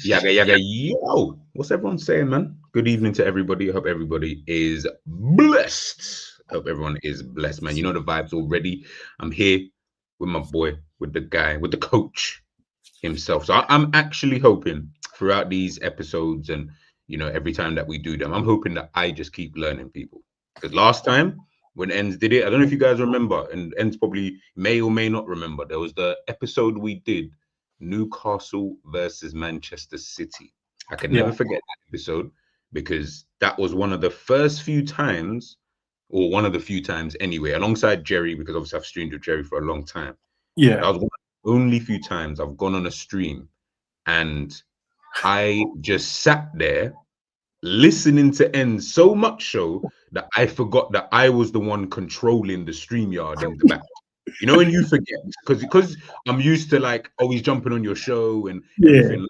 Yaga, yaga, yo. What's everyone saying, man? Good evening to everybody. I hope everybody is blessed. I hope everyone is blessed, man. You know the vibes already. I'm here with my boy, with the guy, with the coach himself. So I'm actually hoping throughout these episodes and, every time that we do them, I'm hoping that I just keep learning people. Because last time when Endz did it, I don't know if you guys remember, and Endz probably may or may not remember, there was the episode we did, Newcastle versus Manchester City. I can never forget that episode because that was one of the first few times, or one of the few times anyway, alongside Jerry, because obviously I've streamed with Jerry for a long time. Yeah. That was one of the only few times I've gone on a stream and I just sat there listening to Endz so much so that I forgot that I was the one controlling the StreamYard in the back. You know, when you forget, because I'm used to like always jumping on your show and everything.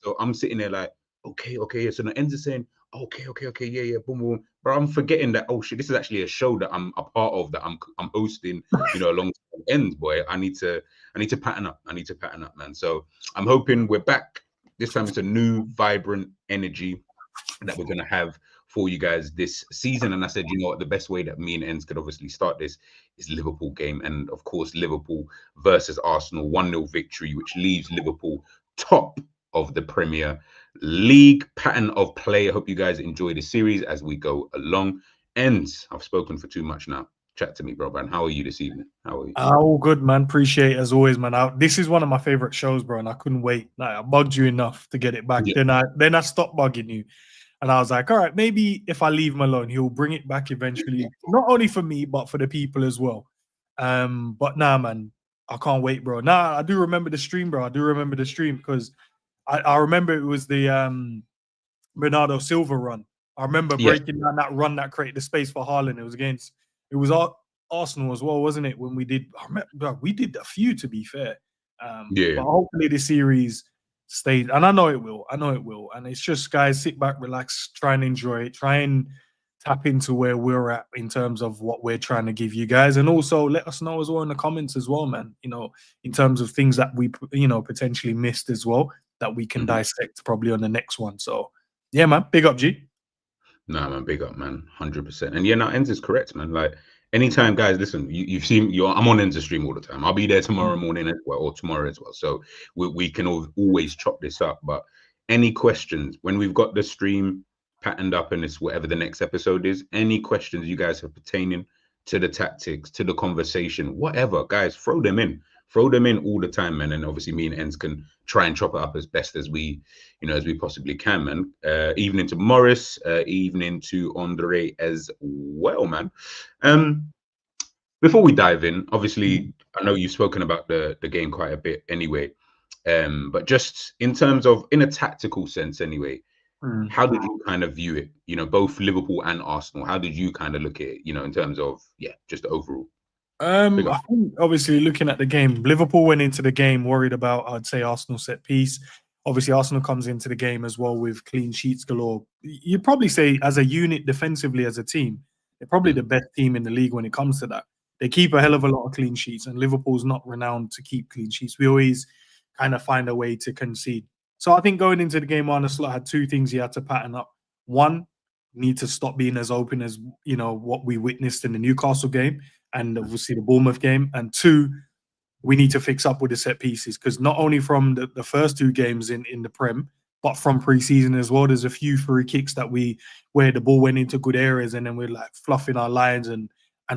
So I'm sitting there like, okay. So the Endz is saying, okay, yeah, boom, boom. But I'm forgetting that, oh shit, this is actually a show that I'm a part of, that I'm hosting, alongside Endz, boy. I need to pattern up. Man. So I'm hoping we're back. This time it's a new, vibrant energy that we're gonna have for you guys this season. And I said, you know what, the best way that me and Endz could obviously start this is Liverpool game. And of course, Liverpool versus Arsenal, 1-0 victory, which leaves Liverpool top of the Premier League. Pattern of play. I hope you guys enjoy the series as we go along. Endz, I've spoken for too much now. Chat to me, bro, man. How are you this evening? How are you? All good, man. Appreciate it as always, man. This is one of my favorite shows, bro, and I couldn't wait. Like, I bugged you enough to get it back. Yeah. Then I stopped bugging you. And I was like, all right, maybe if I leave him alone, he'll bring it back eventually. Not only for me, but for the people as well. But nah, man, I can't wait, bro. Nah, I do remember the stream, bro. I do remember the stream because I remember it was the Bernardo Silva run. I remember breaking down that run that created the space for Haaland. It was Arsenal as well, wasn't it? When we did, we did a few, to be fair. But hopefully the series stayed, and I know it will. And it's just, guys, sit back, relax, try and enjoy it, try and tap into where we're at in terms of what we're trying to give you guys, and also let us know as well in the comments as well, man. In terms of things that we potentially missed as well that we can dissect probably on the next one. So yeah, man, big up, G. Nah, man, big up, man, 100%. And yeah, no, Endz is correct, man. Like, anytime, guys, listen, you've seen, I'm on Endz stream all the time. I'll be there tomorrow morning as well, or tomorrow as well. So we can always chop this up. But any questions, when we've got the stream patterned up and it's whatever the next episode is, any questions you guys have pertaining to the tactics, to the conversation, whatever, guys, throw them in all the time, man. And obviously me and Endz can try and chop it up as best as we possibly can, man. Evening to Morris, evening to Andre as well, man. Before we dive in, obviously I know you've spoken about the game quite a bit anyway, but just in terms of, in a tactical sense anyway, how did you kind of view it? Both Liverpool and Arsenal, how did you kind of look at it, in terms of just overall? I think obviously looking at the game, Liverpool went into the game worried about, I'd say, Arsenal set piece. Obviously, Arsenal comes into the game as well with clean sheets galore. You'd probably say, as a unit, defensively as a team, they're probably the best team in the league when it comes to that. They keep a hell of a lot of clean sheets, and Liverpool's not renowned to keep clean sheets. We always kind of find a way to concede. So I think going into the game, Arne Slot had two things he had to pattern up. One, need to stop being as open as what we witnessed in the Newcastle game and obviously the Bournemouth game. And two, we need to fix up with the set pieces, because not only from the first two games in the Prem, but from pre-season as well, there's a few free kicks where the ball went into good areas and then we're like fluffing our lines and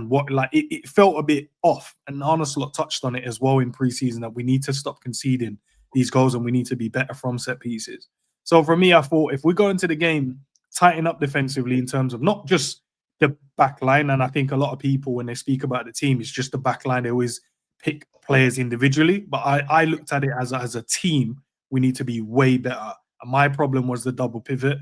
what, like, it felt a bit off. And Arne Slot touched on it as well in pre-season, that we need to stop conceding these goals and we need to be better from set pieces. So for me, I thought if we go into the game, tighten up defensively in terms of not just the back line, and I think a lot of people, when they speak about the team, it's just the back line. They always pick players individually, but I looked at it as a team. We need to be way better. And my problem was the double pivot.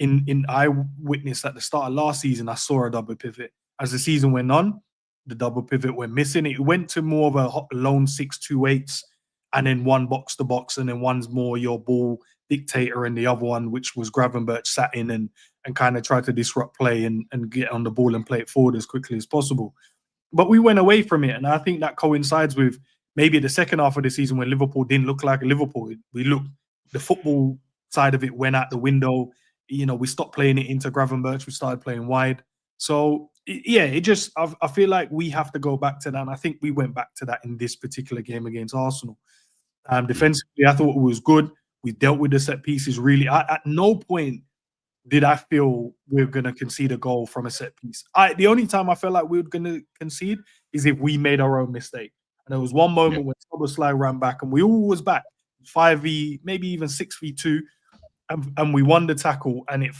I witnessed at the start of last season, I saw a double pivot. As the season went on, the double pivot went missing. It went to more of a lone 6-2-8s, and then one box to box, and then one's more your ball dictator, and the other one, which was Gravenberch, sat in and kind of tried to disrupt play and get on the ball and play it forward as quickly as possible. But we went away from it, and I think that coincides with maybe the second half of the season when Liverpool didn't look like Liverpool. We looked the football side of it went out the window. You know, we stopped playing it into Gravenberch. We started playing wide. So it just I feel like we have to go back to that. And I think we went back to that in this particular game against Arsenal. Defensively, I thought it was good. We dealt with the set pieces really. At no point did I feel we were going to concede a goal from a set piece. The only time I felt like we were going to concede is if we made our own mistake. And there was one moment when Szoboszlai ran back and we all was back 5v, maybe even 6v2, and we won the tackle, and it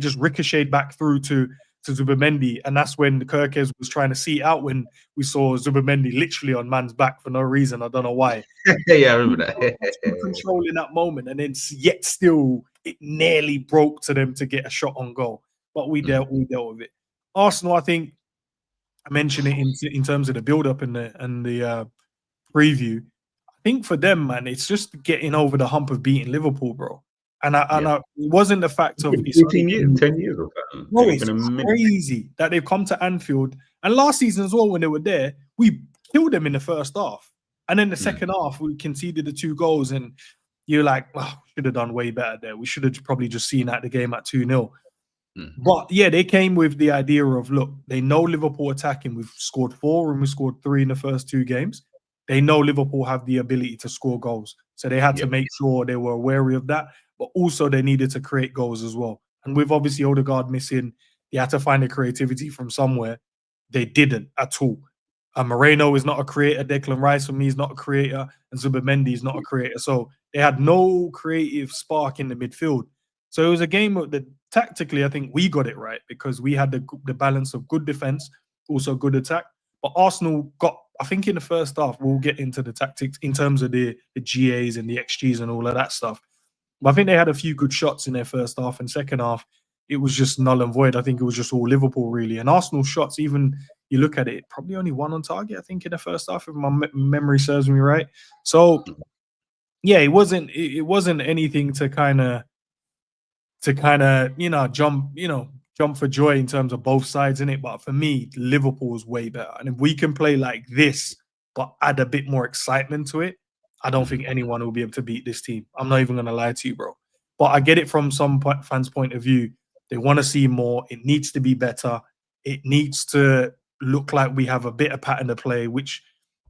just ricocheted back through to Zubimendi, and that's when the Kerkez was trying to see it out when we saw Zubimendi literally on man's back for no reason. I don't know why. Yeah, I remember that. Control in that moment, and then yet still it nearly broke to them to get a shot on goal, but we dealt with it. Arsenal, I think I mentioned it in terms of the build-up and the preview. I think for them, man, it's just getting over the hump of beating Liverpool, bro. And it wasn't the fact of 14 years, 10 years of that. No, it's crazy that they've come to Anfield. And last season as well, when they were there, we killed them in the first half. And then the second half, we conceded the 2 goals. And you're like, oh, should have done way better there. We should have probably just seen out the game at 2-0. But yeah, they came with the idea of, look, they know Liverpool attacking. We've scored 4 and we scored 3 in the first 2 games. They know Liverpool have the ability to score goals. So they had to make sure they were wary of that. But also they needed to create goals as well. And with obviously Odegaard missing, they had to find the creativity from somewhere. They didn't at all. Moreno is not a creator. Declan Rice for me is not a creator. And Zubimendi is not a creator. So they had no creative spark in the midfield. So it was a game that tactically, I think we got it right because we had the balance of good defense, also good attack. But Arsenal got, I think in the first half, we'll get into the tactics in terms of the GAs and the XGs and all of that stuff. But I think they had a few good shots in their first half, and second half, it was just null and void. I think it was just all Liverpool, really. And Arsenal shots, even you look at it, probably only 1 on target, I think, in the first half, if my memory serves me right. So, yeah, it wasn't anything to kind of jump for joy in terms of both sides in it. But for me, Liverpool is way better. And if we can play like this, but add a bit more excitement to it, I don't think anyone will be able to beat this team. I'm not even going to lie to you, bro. But I get it from some fans' point of view. They want to see more. It needs to be better. It needs to look like we have a better pattern of play, which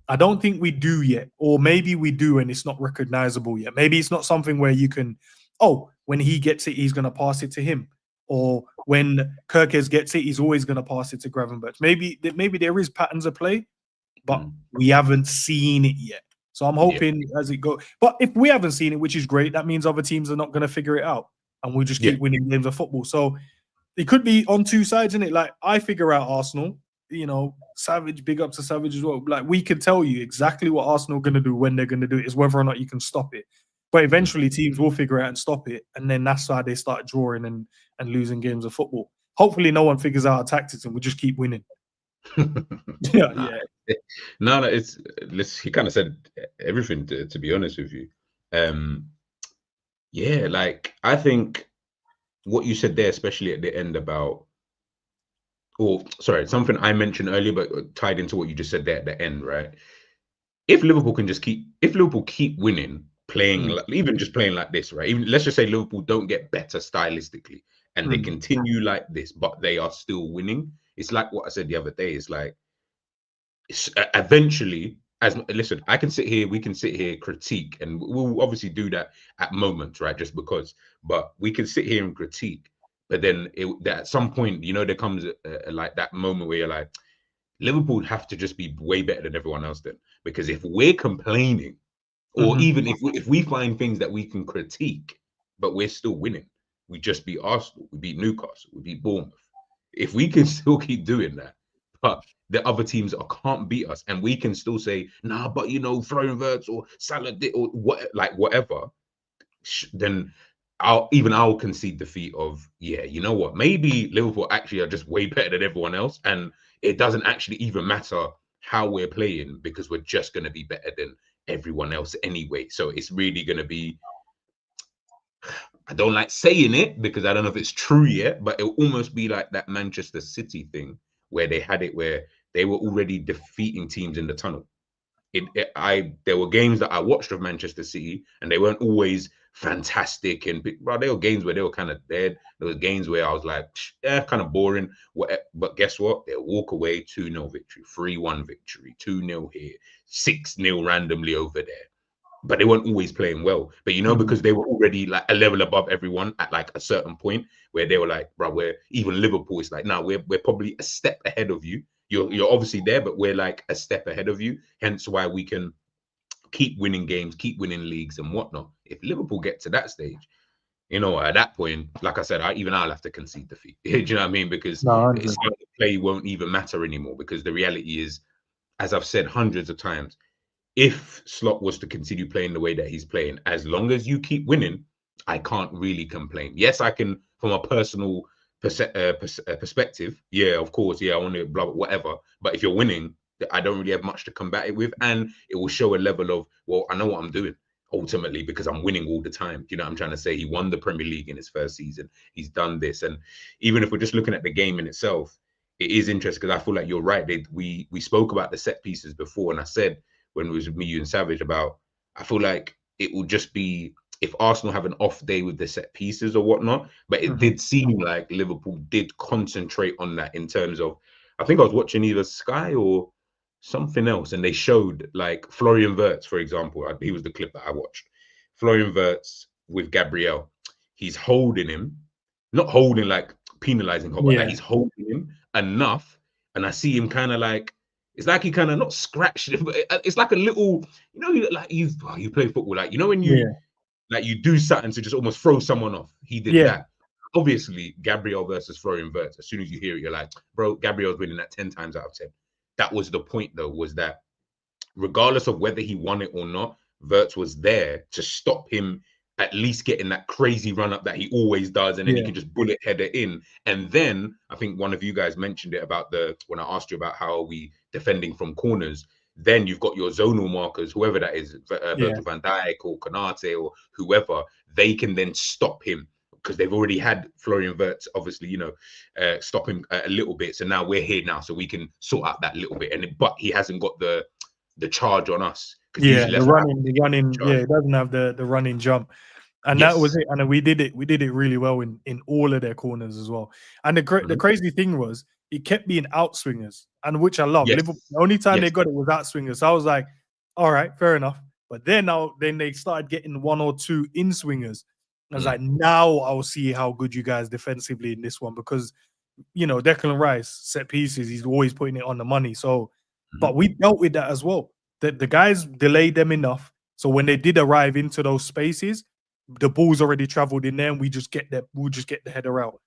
I don't think we do yet. Or maybe we do and it's not recognizable yet. Maybe it's not something where you can, when he gets it, he's going to pass it to him. Or when Kerkez gets it, he's always going to pass it to Gravenberch. Maybe there is patterns of play, but we haven't seen it yet. So I'm hoping as it goes. But if we haven't seen it, which is great, that means other teams are not going to figure it out. And we'll just keep winning games of football. So it could be on 2 sides, innit? Like, I figure out Arsenal, Savage, big up to Savage as well. Like, we can tell you exactly what Arsenal are going to do when they're going to do it. It's whether or not you can stop it. But eventually teams will figure it out and stop it. And then that's how they start drawing and losing games of football. Hopefully no one figures out our tactics and we just keep winning. No, he kind of said everything to be honest with you. Like I think what you said there, especially at the end about, something I mentioned earlier, but tied into what you just said there at the end, right? If Liverpool keep winning, playing even just playing like this, right? Even let's just say Liverpool don't get better stylistically and they continue like this, but they are still winning. It's like what I said the other day. It's like eventually, we can sit here, critique, and we'll obviously do that at moments, right? Just because, but we can sit here and critique, but then at some point, there comes like that moment where you're like, Liverpool have to just be way better than everyone else then, because if we're complaining, or even if we find things that we can critique, but we're still winning, we just beat Arsenal, we beat Newcastle, we beat Bournemouth. If we can still keep doing that, but the other teams can't beat us, and we can still say, nah, but Florian Wirtz or Salah or whatever, then I'll concede defeat of, you know what, maybe Liverpool actually are just way better than everyone else, and it doesn't actually even matter how we're playing because we're just going to be better than everyone else anyway. So it's really going to be, I don't like saying it because I don't know if it's true yet, but it'll almost be like that Manchester City thing where they had it where they were already defeating teams in the tunnel. there were games that I watched of Manchester City, and they weren't always fantastic. And there were games where they were kind of dead. There was games where I was like, yeah, kind of boring. But guess what? They'll walk away 2-0 victory, 3-1 victory, 2-0 here, 6-0 randomly over there. But they weren't always playing well. But because they were already like a level above everyone at like a certain point where they were like, bro, we're even Liverpool. It's like, now we're probably a step ahead of you. You're obviously there, but we're like a step ahead of you. Hence why we can keep winning games, keep winning leagues and whatnot. If Liverpool get to that stage, at that point, like I said, I'll have to concede defeat. Do you know what I mean? Because it's like the play won't even matter anymore. Because the reality is, as I've said hundreds of times, if Slot was to continue playing the way that he's playing, as long as you keep winning, I can't really complain. Yes, I can, from a personal perspective. Yeah, of course. Yeah, I want to blah, blah, whatever. But if you're winning, I don't really have much to combat it with. And it will show a level of, well, I know what I'm doing ultimately because I'm winning all the time. Do you know what I'm trying to say? He won the Premier League in his first season. He's done this. And even if we're just looking at the game in itself, it is interesting because I feel like you're right. We spoke about the set pieces before, and I said when it was with me, you and Savage about, I feel like it will just be if Arsenal have an off day with the set pieces or whatnot. But it did seem like Liverpool did concentrate on that in terms of, I think I was watching either Sky or something else, and they showed like Florian Wirtz, for example. He was the clip that I watched. Florian Wirtz with Gabriel. He's holding him, not holding like penalizing him, but like he's holding him enough. And I see him kind of like, it's like he kind of not scratched it, but it's like a little, like you play football, like, when you like you do something to just almost throw someone off. He did that. Obviously, Gabriel versus Florian Wirtz, as soon as you hear it, you're like, bro, Gabriel's winning that 10 times out of 10. That was the point, though, was that regardless of whether he won it or not, Wirtz was there to stop him at least getting that crazy run up that he always does, and then he can just bullet header in. And then I think one of you guys mentioned it about when I asked you about how are we defending from corners. Then you've got your zonal markers, whoever that is, Virgil van Dijk or Konate or whoever, they can then stop him because they've already had Florian Wirtz, obviously, stop him a little bit. So now we're here now, so we can sort out that little bit. But he hasn't got the charge on us. Yeah, the running. Yeah, it doesn't have the running jump. And that was it. And we did it really well in all of their corners as well. And the crazy thing was, it kept being outswingers, and which I love. Liverpool, the only time they got it was outswingers. So I was like, all right, fair enough. But then they started getting one or two in swingers. I was like, now I'll see how good you guys defensively in this one, because Declan Rice set pieces, he's always putting it on the money. So, but we dealt with that as well. The guys delayed them enough, so when they did arrive into those spaces, the ball's already traveled in there, and we'll just get the header out.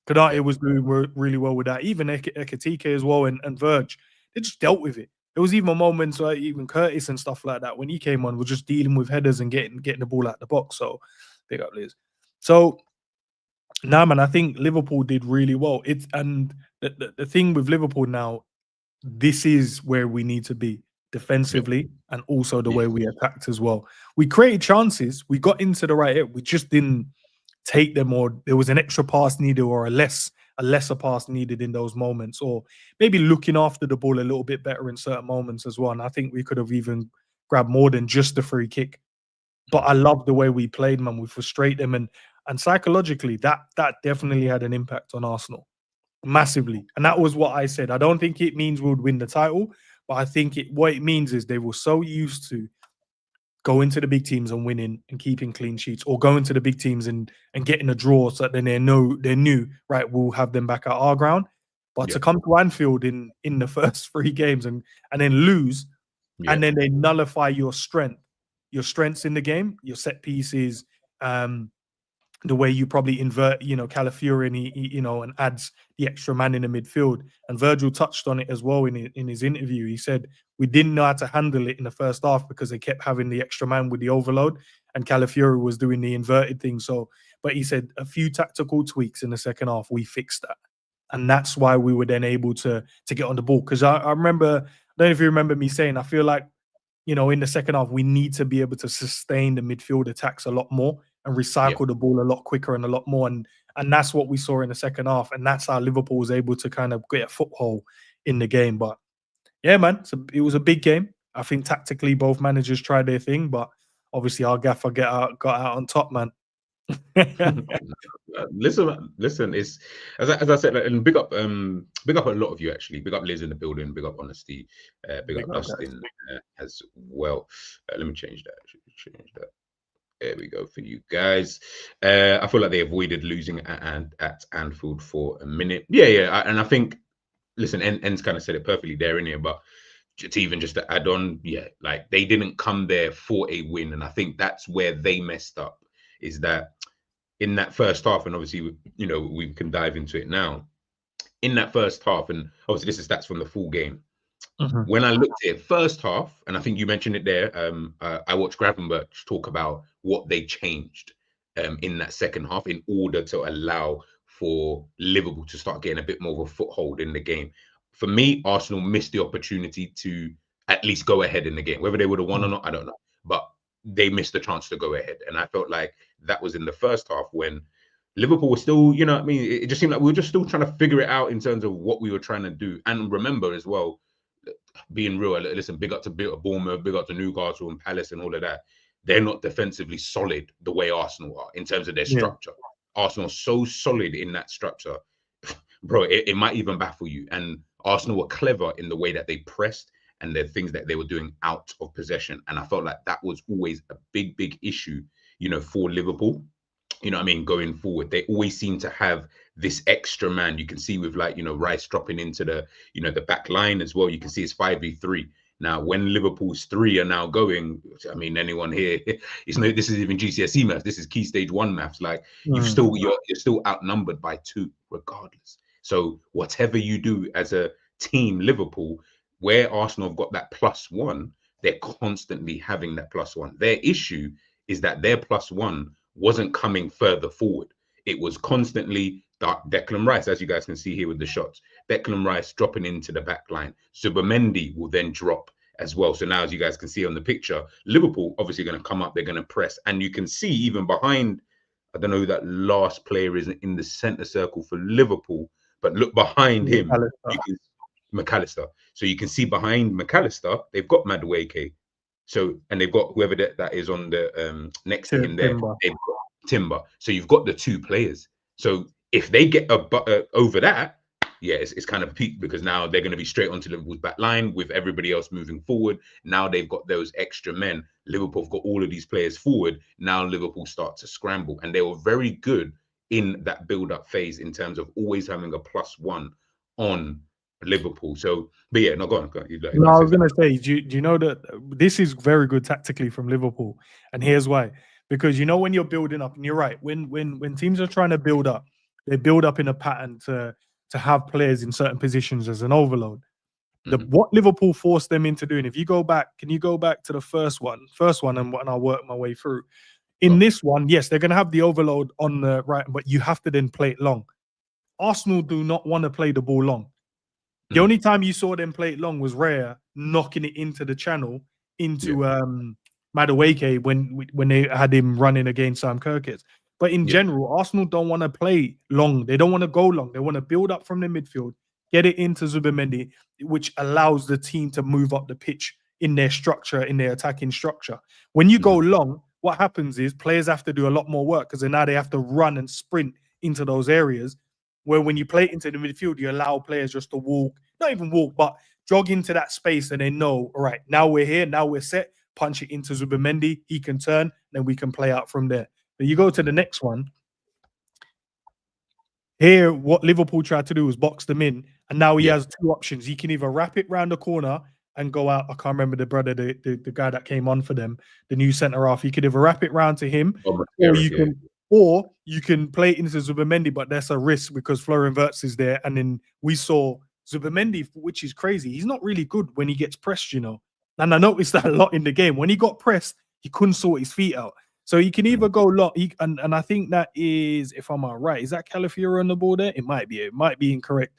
Konate was doing really well with that. Even Ekitike as well, and Verge, they just dealt with it. There was even moments where even Curtis and stuff like that, when he came on, was just dealing with headers and getting the ball out the box. So big up Liz. So man, I think Liverpool did really well. And the thing with Liverpool now, this is where we need to be defensively, and also the way we attacked as well. We created chances, we got into the right area, we just didn't take them, or there was an extra pass needed, or a lesser pass needed in those moments, or maybe looking after the ball a little bit better in certain moments as well. And I think we could have even grabbed more than just the free kick. But I love the way we played, man. We frustrate them, and psychologically that definitely had an impact on Arsenal massively. And that was what I said. I don't think it means we would win the title, but I think what it means is they were so used to going to the big teams and winning and keeping clean sheets, or going to the big teams and getting a draw, so that then they knew, right, we'll have them back at our ground. But to come to Anfield in the first 3 games and then lose, and then they nullify your strengths in the game, your set pieces, the way you probably invert, Calafiori, and and adds the extra man in the midfield. And Virgil touched on it as well in his interview. He said we didn't know how to handle it in the first half because they kept having the extra man with the overload, and Calafiori was doing the inverted thing. So, but he said a few tactical tweaks in the second half, we fixed that, and that's why we were then able to get on the ball. Because I remember, I don't know if you remember me saying, I feel like in the second half we need to be able to sustain the midfield attacks a lot more and recycle the ball a lot quicker and a lot more. And that's what we saw in the second half. And that's how Liverpool was able to kind of get a foothold in the game. But yeah, man, it was a big game. I think tactically both managers tried their thing, but obviously our gaffer got out on top, man. Listen. It's as I said, and big up a lot of you actually. Big up Liz in the building. Big up Honesty. Big up Dustin as well. Let me change that. Change that. There we go for you guys. I feel like they avoided losing at Anfield for a minute. Yeah, and I think, listen, Endz kind of said it perfectly there in here, but just to add on, yeah, like they didn't come there for a win, and I think that's where they messed up. Is that in that first half, and obviously, we can dive into it now. In that first half, and obviously this is stats from the full game. When I looked at it, first half, and I think you mentioned it there, I watched Gravenberch talk about what they changed in that second half in order to allow for Liverpool to start getting a bit more of a foothold in the game. For me, Arsenal missed the opportunity to at least go ahead in the game. Whether they would have won or not, I don't know. But they missed the chance to go ahead. And I felt like that was in the first half when Liverpool was still, it just seemed like we were just still trying to figure it out in terms of what we were trying to do. And remember as well, being real, listen, big up to Bournemouth, big up to Newcastle and Palace and all of that. They're not defensively solid the way Arsenal are in terms of their structure. Arsenal's so solid in that structure, bro, it might even baffle you. And Arsenal were clever in the way that they pressed and the things that they were doing out of possession. And I felt like that was always a big issue, for Liverpool. Going forward, they always seem to have this extra man. You can see with Rice dropping into the, the back line as well. You can see it's 5v3. Now, when Liverpool's 3 are now going, anyone here, this is even GCSE maths. This is key stage 1 maths. Like you're still outnumbered by 2 regardless. So whatever you do as a team, Liverpool, where Arsenal have got that +1, they're constantly having that +1. Their issue is that their +1 wasn't coming further forward. It was constantly Declan Rice, as you guys can see here with the shots. Declan Rice dropping into the back line. Zubimendi will then drop as well. So now, as you guys can see on the picture, Liverpool obviously going to come up. They're going to press. And you can see even behind, I don't know who that last player is in the centre circle for Liverpool, but look behind him. McAllister. So you can see behind McAllister, they've got Madueke. So, and they've got whoever that is on the next to him there. They've got Timber. So you've got the 2 players. So if they get over that, it's kind of peak, because now they're going to be straight onto Liverpool's back line with everybody else moving forward. Now they've got those extra men. Liverpool have got all of these players forward. Now Liverpool start to scramble, and they were very good in that build-up phase in terms of always having a +1 on Liverpool. So, but yeah, no, go on. No, I was going to say, do you know that this is very good tactically from Liverpool? And here's why. Because when you're building up, and you're right, when teams are trying to build up, they build up in a pattern to have players in certain positions as an overload. What Liverpool forced them into doing, if you go back, can you go back to the first one, and I'll work my way through. In this one, yes, they're going to have the overload on the right, but you have to then play it long. Arsenal do not want to play the ball long. The only time you saw them play it long was Raya knocking it into the channel into Madueke when they had him running against Sam Kirkes. But in general, Arsenal don't want to play long. They don't want to go long. They want to build up from the midfield, get it into Zubimendi, which allows the team to move up the pitch in their structure, in their attacking structure. When you go long, what happens is players have to do a lot more work, because now they have to run and sprint into those areas. Where when you play it into the midfield, you allow players just to walk, not even walk, but jog into that space, and they know, all right, now we're here, now we're set, punch it into Zubimendi, he can turn, then we can play out from there. But you go to the next one. Here, what Liverpool tried to do was box them in, and now he has 2 options. He can either wrap it round the corner and go out. I can't remember the brother, the guy that came on for them, the new centre-half. You could either wrap it round to him, or you can play it into Zubimendi, but that's a risk because Florian Wirtz is there. And then we saw Zubimendi, which is crazy. He's not really good when he gets pressed, And I noticed that a lot in the game. When he got pressed, he couldn't sort his feet out. So he can either go long, and I think that is, if I'm right, is that Calafiori on the ball there? It might be. It might be incorrect.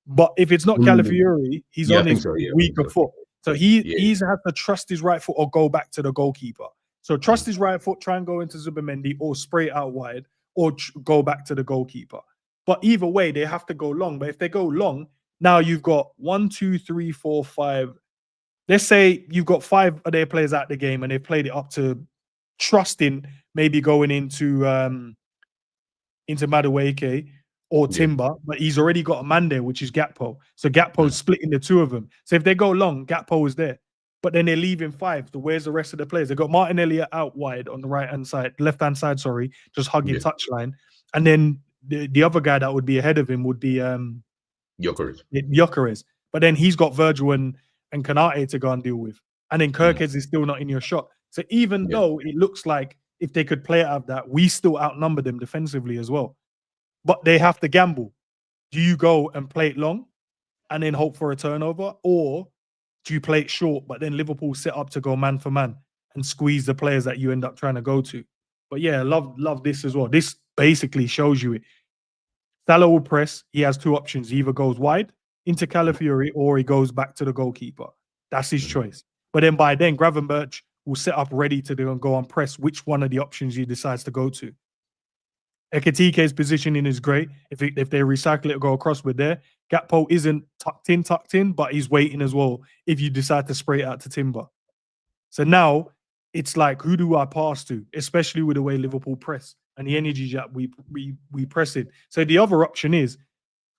But if it's not Calafiori, he's on his weaker foot. So he's had to trust his right foot or go back to the goalkeeper. So trust his right foot, try and go into Zubimendi, or spray it out wide, or go back to the goalkeeper. But either way, they have to go long. But if they go long, now you've got 1, 2, 3, 4, 5, let's say you've got 5 of their players out the game and they've played it up to trusting maybe going into Madueke or Timber, but he's already got a man there, which is Gakpo. So Gakpo's splitting the two of them. So if they go long, Gakpo is there. But then they're leaving 5. So where's the rest of the players? They've got Martinelli out wide on the right-hand side, left-hand side, sorry, just hugging touchline. And then the other guy that would be ahead of him would be Gyökeres. But then he's got Virgil and Kanate to go and deal with. And then Kirkes is still not in your shot. So even though it looks like if they could play out of that, we still outnumber them defensively as well. But they have to gamble. Do you go and play it long and then hope for a turnover? Or do you play it short, but then Liverpool set up to go man for man and squeeze the players that you end up trying to go to? But yeah, love this as well. This basically shows you it. Salah will press. He has 2 options. He either goes wide into Calafiori or he goes back to the goalkeeper. That's his choice. But then by then, Gravenberch will set up ready to go and press which one of the options he decides to go to. Ekitike's positioning is great. If they recycle it or go across with there, Gakpo isn't tucked in, but he's waiting as well if you decide to spray it out to Timber. So now it's like, who do I pass to? Especially with the way Liverpool press and the energy that we press it. So the other option is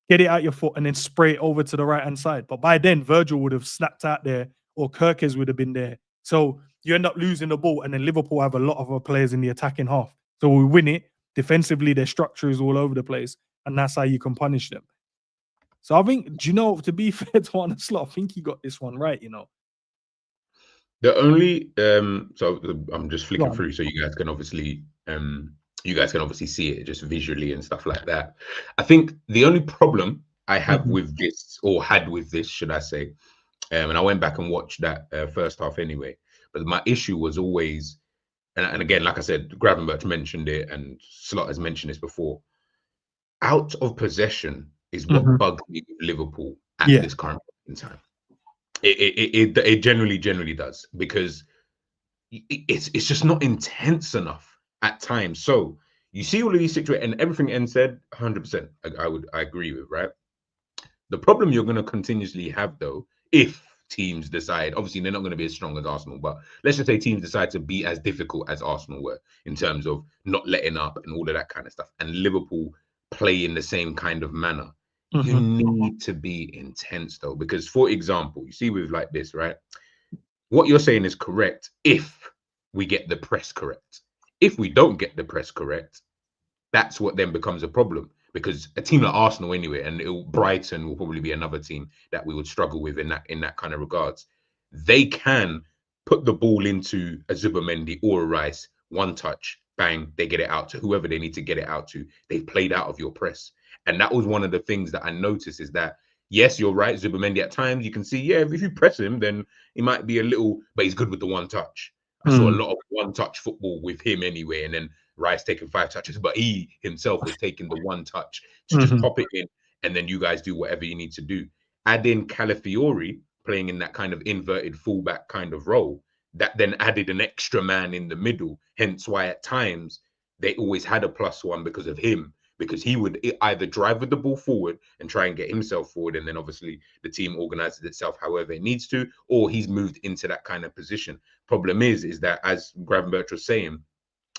get it out your foot and then spray it over to the right-hand side. But by then, Virgil would have snapped out there or Kirkes would have been there. So you end up losing the ball and then Liverpool have a lot of our players in the attacking half. So we win it. Defensively, their structure is all over the place, and that's how you can punish them. So I think, to be fair to Arne Slot, I think he got this one right, The only so I'm just flicking through so you guys can obviously see it just visually and stuff like that. I think the only problem I have with this, or had with this, should I say, and I went back and watched that first half anyway, but my issue was always, and again, like I said, Gravenberch mentioned it, and Slot has mentioned this before. Out of possession is what bugs me with Liverpool at this current point in time. It generally does, because it's just not intense enough at times. So you see all of these situations, and everything Endz said, 100%, I agree with, right? The problem you're going to continuously have, though, if teams decide, obviously they're not going to be as strong as Arsenal, but let's just say teams decide to be as difficult as Arsenal were in terms of not letting up and all of that kind of stuff, and Liverpool play in the same kind of manner. You need to be intense, though, because, for example, you see with like this, right? What you're saying is correct if we get the press correct. If we don't get the press correct, that's what then becomes a problem. Because a team like Arsenal anyway, and Brighton will probably be another team that we would struggle with in that kind of regards. They can put the ball into a Zubimendi or a Rice, one touch, bang, they get it out to whoever they need to get it out to. They've played out of your press. And that was one of the things that I noticed, is that, yes, you're right, Zubimendi at times, you can see, yeah, if you press him, then he might be a little, but he's good with the one touch. I saw a lot of one-touch football with him anyway, and then Rice taking 5 touches, but he himself was taking the one touch to just pop it in, and then you guys do whatever you need to do. Add in Calafiori playing in that kind of inverted fullback kind of role, that then added an extra man in the middle, hence why at times they always had a +1 because of him, because he would either drive with the ball forward and try and get himself forward, and then obviously the team organizes itself however it needs to, or he's moved into that kind of position. Problem is that, as Gravenberch was saying,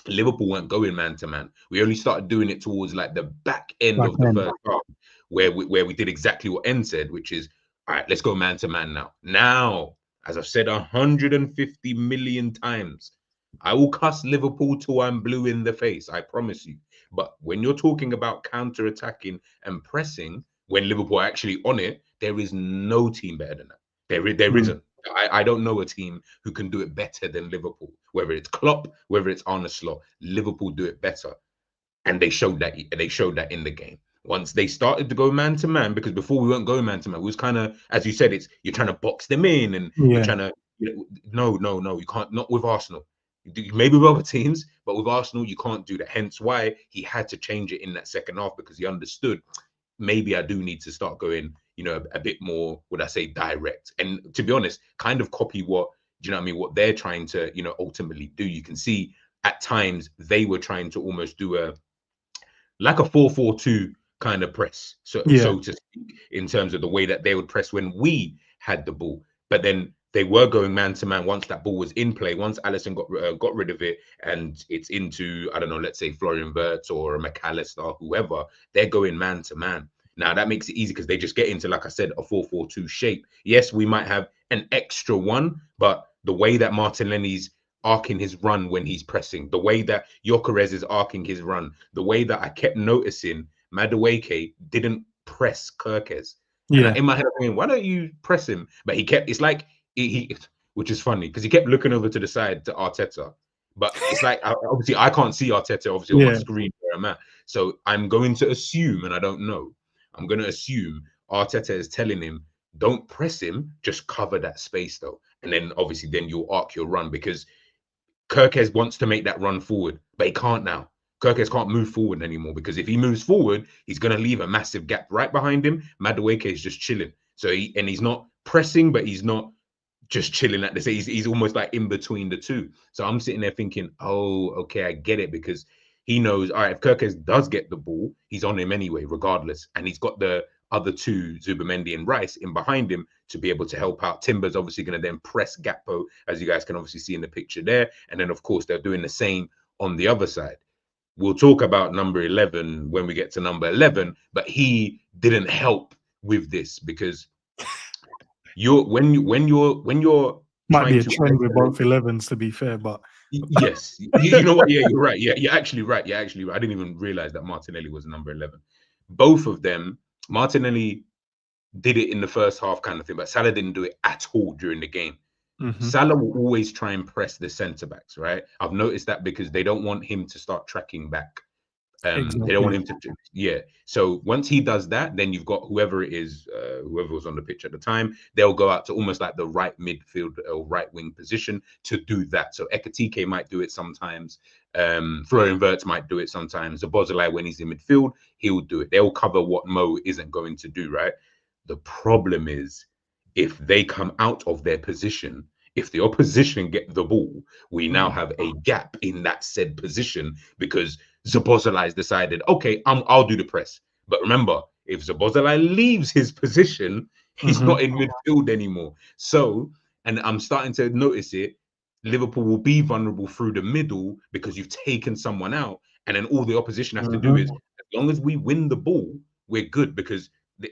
Liverpool weren't going man to man. We only started doing it towards like the back end of the first half, where we did exactly what Endz said, which is, all right, let's go man to man now. Now, as I've said 150 million times, I will cuss Liverpool till I'm blue in the face, I promise you. But when you're talking about counter-attacking and pressing, when Liverpool are actually on it, there is no team better than that. There isn't. I don't know a team who can do it better than Liverpool. Whether it's Klopp, whether it's Arne Slot, Liverpool do it better, and they showed that. They showed that in the game. Once they started to go man to man, because before we weren't going man to man, it was kind of, as you said, it's you're trying to box them in, and you're trying to. No, you can't. Not with Arsenal. Maybe with other teams, but with Arsenal, you can't do that. Hence why he had to change it in that second half, because he understood, maybe I do need to start going, a bit more, would I say, direct. And to be honest, kind of copy what, what they're trying to, ultimately do. You can see at times they were trying to almost do a 4-4-2 kind of press, so to speak, in terms of the way that they would press when we had the ball. But then they were going man to man once that ball was in play. Once Alisson got rid of it and it's into, I don't know, let's say Florian Wirtz or a McAllister, whoever, they're going man to man. Now that makes it easy because they just get into, like I said, a 4-4-2 shape. Yes, we might have an extra one, but the way that Martinelli's arcing his run when he's pressing, the way that Gyökeres is arcing his run, the way that I kept noticing Madueke didn't press Kirkes. And in my head, I'm thinking, why don't you press him? But he kept, it's like, he which is funny because he kept looking over to the side to Arteta. But it's like, obviously, I can't see Arteta, obviously, on my screen where I'm at. So I'm going to assume, and I don't know, I'm going to assume Arteta is telling him, don't press him, just cover that space, though. And then, obviously, then you'll arc your run because Kirkes wants to make that run forward, but he can't now. Kirkes can't move forward anymore because if he moves forward, he's going to leave a massive gap right behind him. Madueke is just chilling. So he's not pressing, but he's not just chilling at this. He's almost like in between the two. So I'm sitting there thinking, oh, okay, I get it, because he knows, all right, if Kirkes does get the ball, he's on him anyway, regardless. And he's got the other two, Zubimendi and Rice, in behind him to be able to help out. Timber's obviously going to then press Gakpo, as you guys can obviously see in the picture there. And then, of course, they're doing the same on the other side. We'll talk about number 11 when we get to number 11, but he didn't help with this because when you're might be a trend with both 11s, to be fair, but yes, you know what? Yeah, you're right. Yeah, you're actually right. I didn't even realize that Martinelli was number 11. Both of them, Martinelli did it in the first half kind of thing, but Salah didn't do it at all during the game. Salah will always try and press the centre backs, right? I've noticed that because they don't want him to start tracking back. Exactly. They don't want him to, yeah. So once he does that, then you've got whoever it is, whoever was on the pitch at the time, they'll go out to almost like the right midfield or right wing position to do that. So Ekitike might do it sometimes. Florian Wirtz might do it sometimes. Szoboszlai, when he's in midfield, he'll do it. They'll cover what Mo isn't going to do, right? The problem is if they come out of their position, if the opposition get the ball, we now have a gap in that said position because Szoboszlai's decided, okay, I'll do the press. But remember, if Szoboszlai leaves his position, he's not in midfield anymore. So, and I'm starting to notice it, Liverpool will be vulnerable through the middle because you've taken someone out. And then all the opposition has to do is, as long as we win the ball, we're good because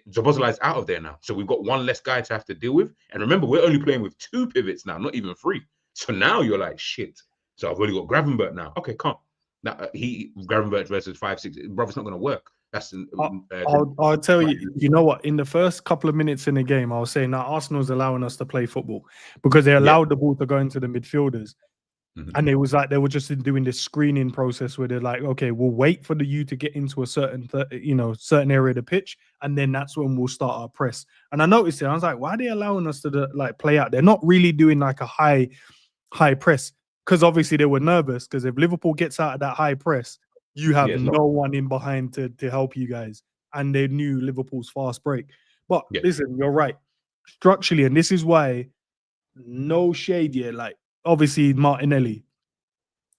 Szoboszlai's out of there now. So we've got one less guy to have to deal with. And remember, we're only playing with 2 pivots now, not even 3. So now you're like, shit. So I've only got Gravenberch now. Okay, calm. Now Gravenberch versus 5-6, brother, it's not going to work. That's I'll tell you. You know what? In the first couple of minutes in the game, I was saying that Arsenal's allowing us to play football because they allowed the ball to go into the midfielders, and it was like they were just doing this screening process where they're like, okay, we'll wait for you to get into a certain certain area of the pitch, and then that's when we'll start our press. And I noticed it. I was like, why are they allowing us to like play out? They're not really doing like a high press. Because obviously they were nervous because if Liverpool gets out of that high press, you have no one in behind to help you guys. And they knew Liverpool's fast break. But listen, you're right. Structurally, and this is why no shade yet. Like, obviously, Martinelli,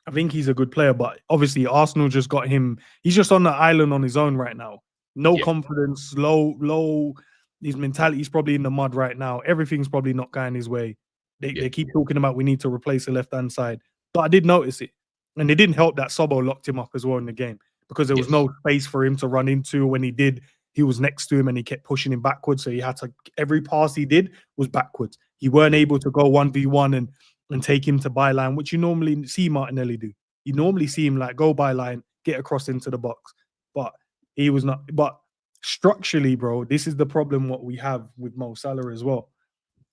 I think he's a good player, but obviously Arsenal just got him. He's just on the island on his own right now. No confidence, low. His mentality's probably in the mud right now. Everything's probably not going his way. They keep talking about we need to replace the left-hand side. But I did notice it. And it didn't help that Sobo locked him up as well in the game because there was no space for him to run into. When he did, he was next to him and he kept pushing him backwards. So he had to, every pass he did was backwards. He weren't able to go 1v1 and take him to byline, which you normally see Martinelli do. You normally see him like go byline, get across into the box. But he was not. But structurally, bro, this is the problem what we have with Mo Salah as well.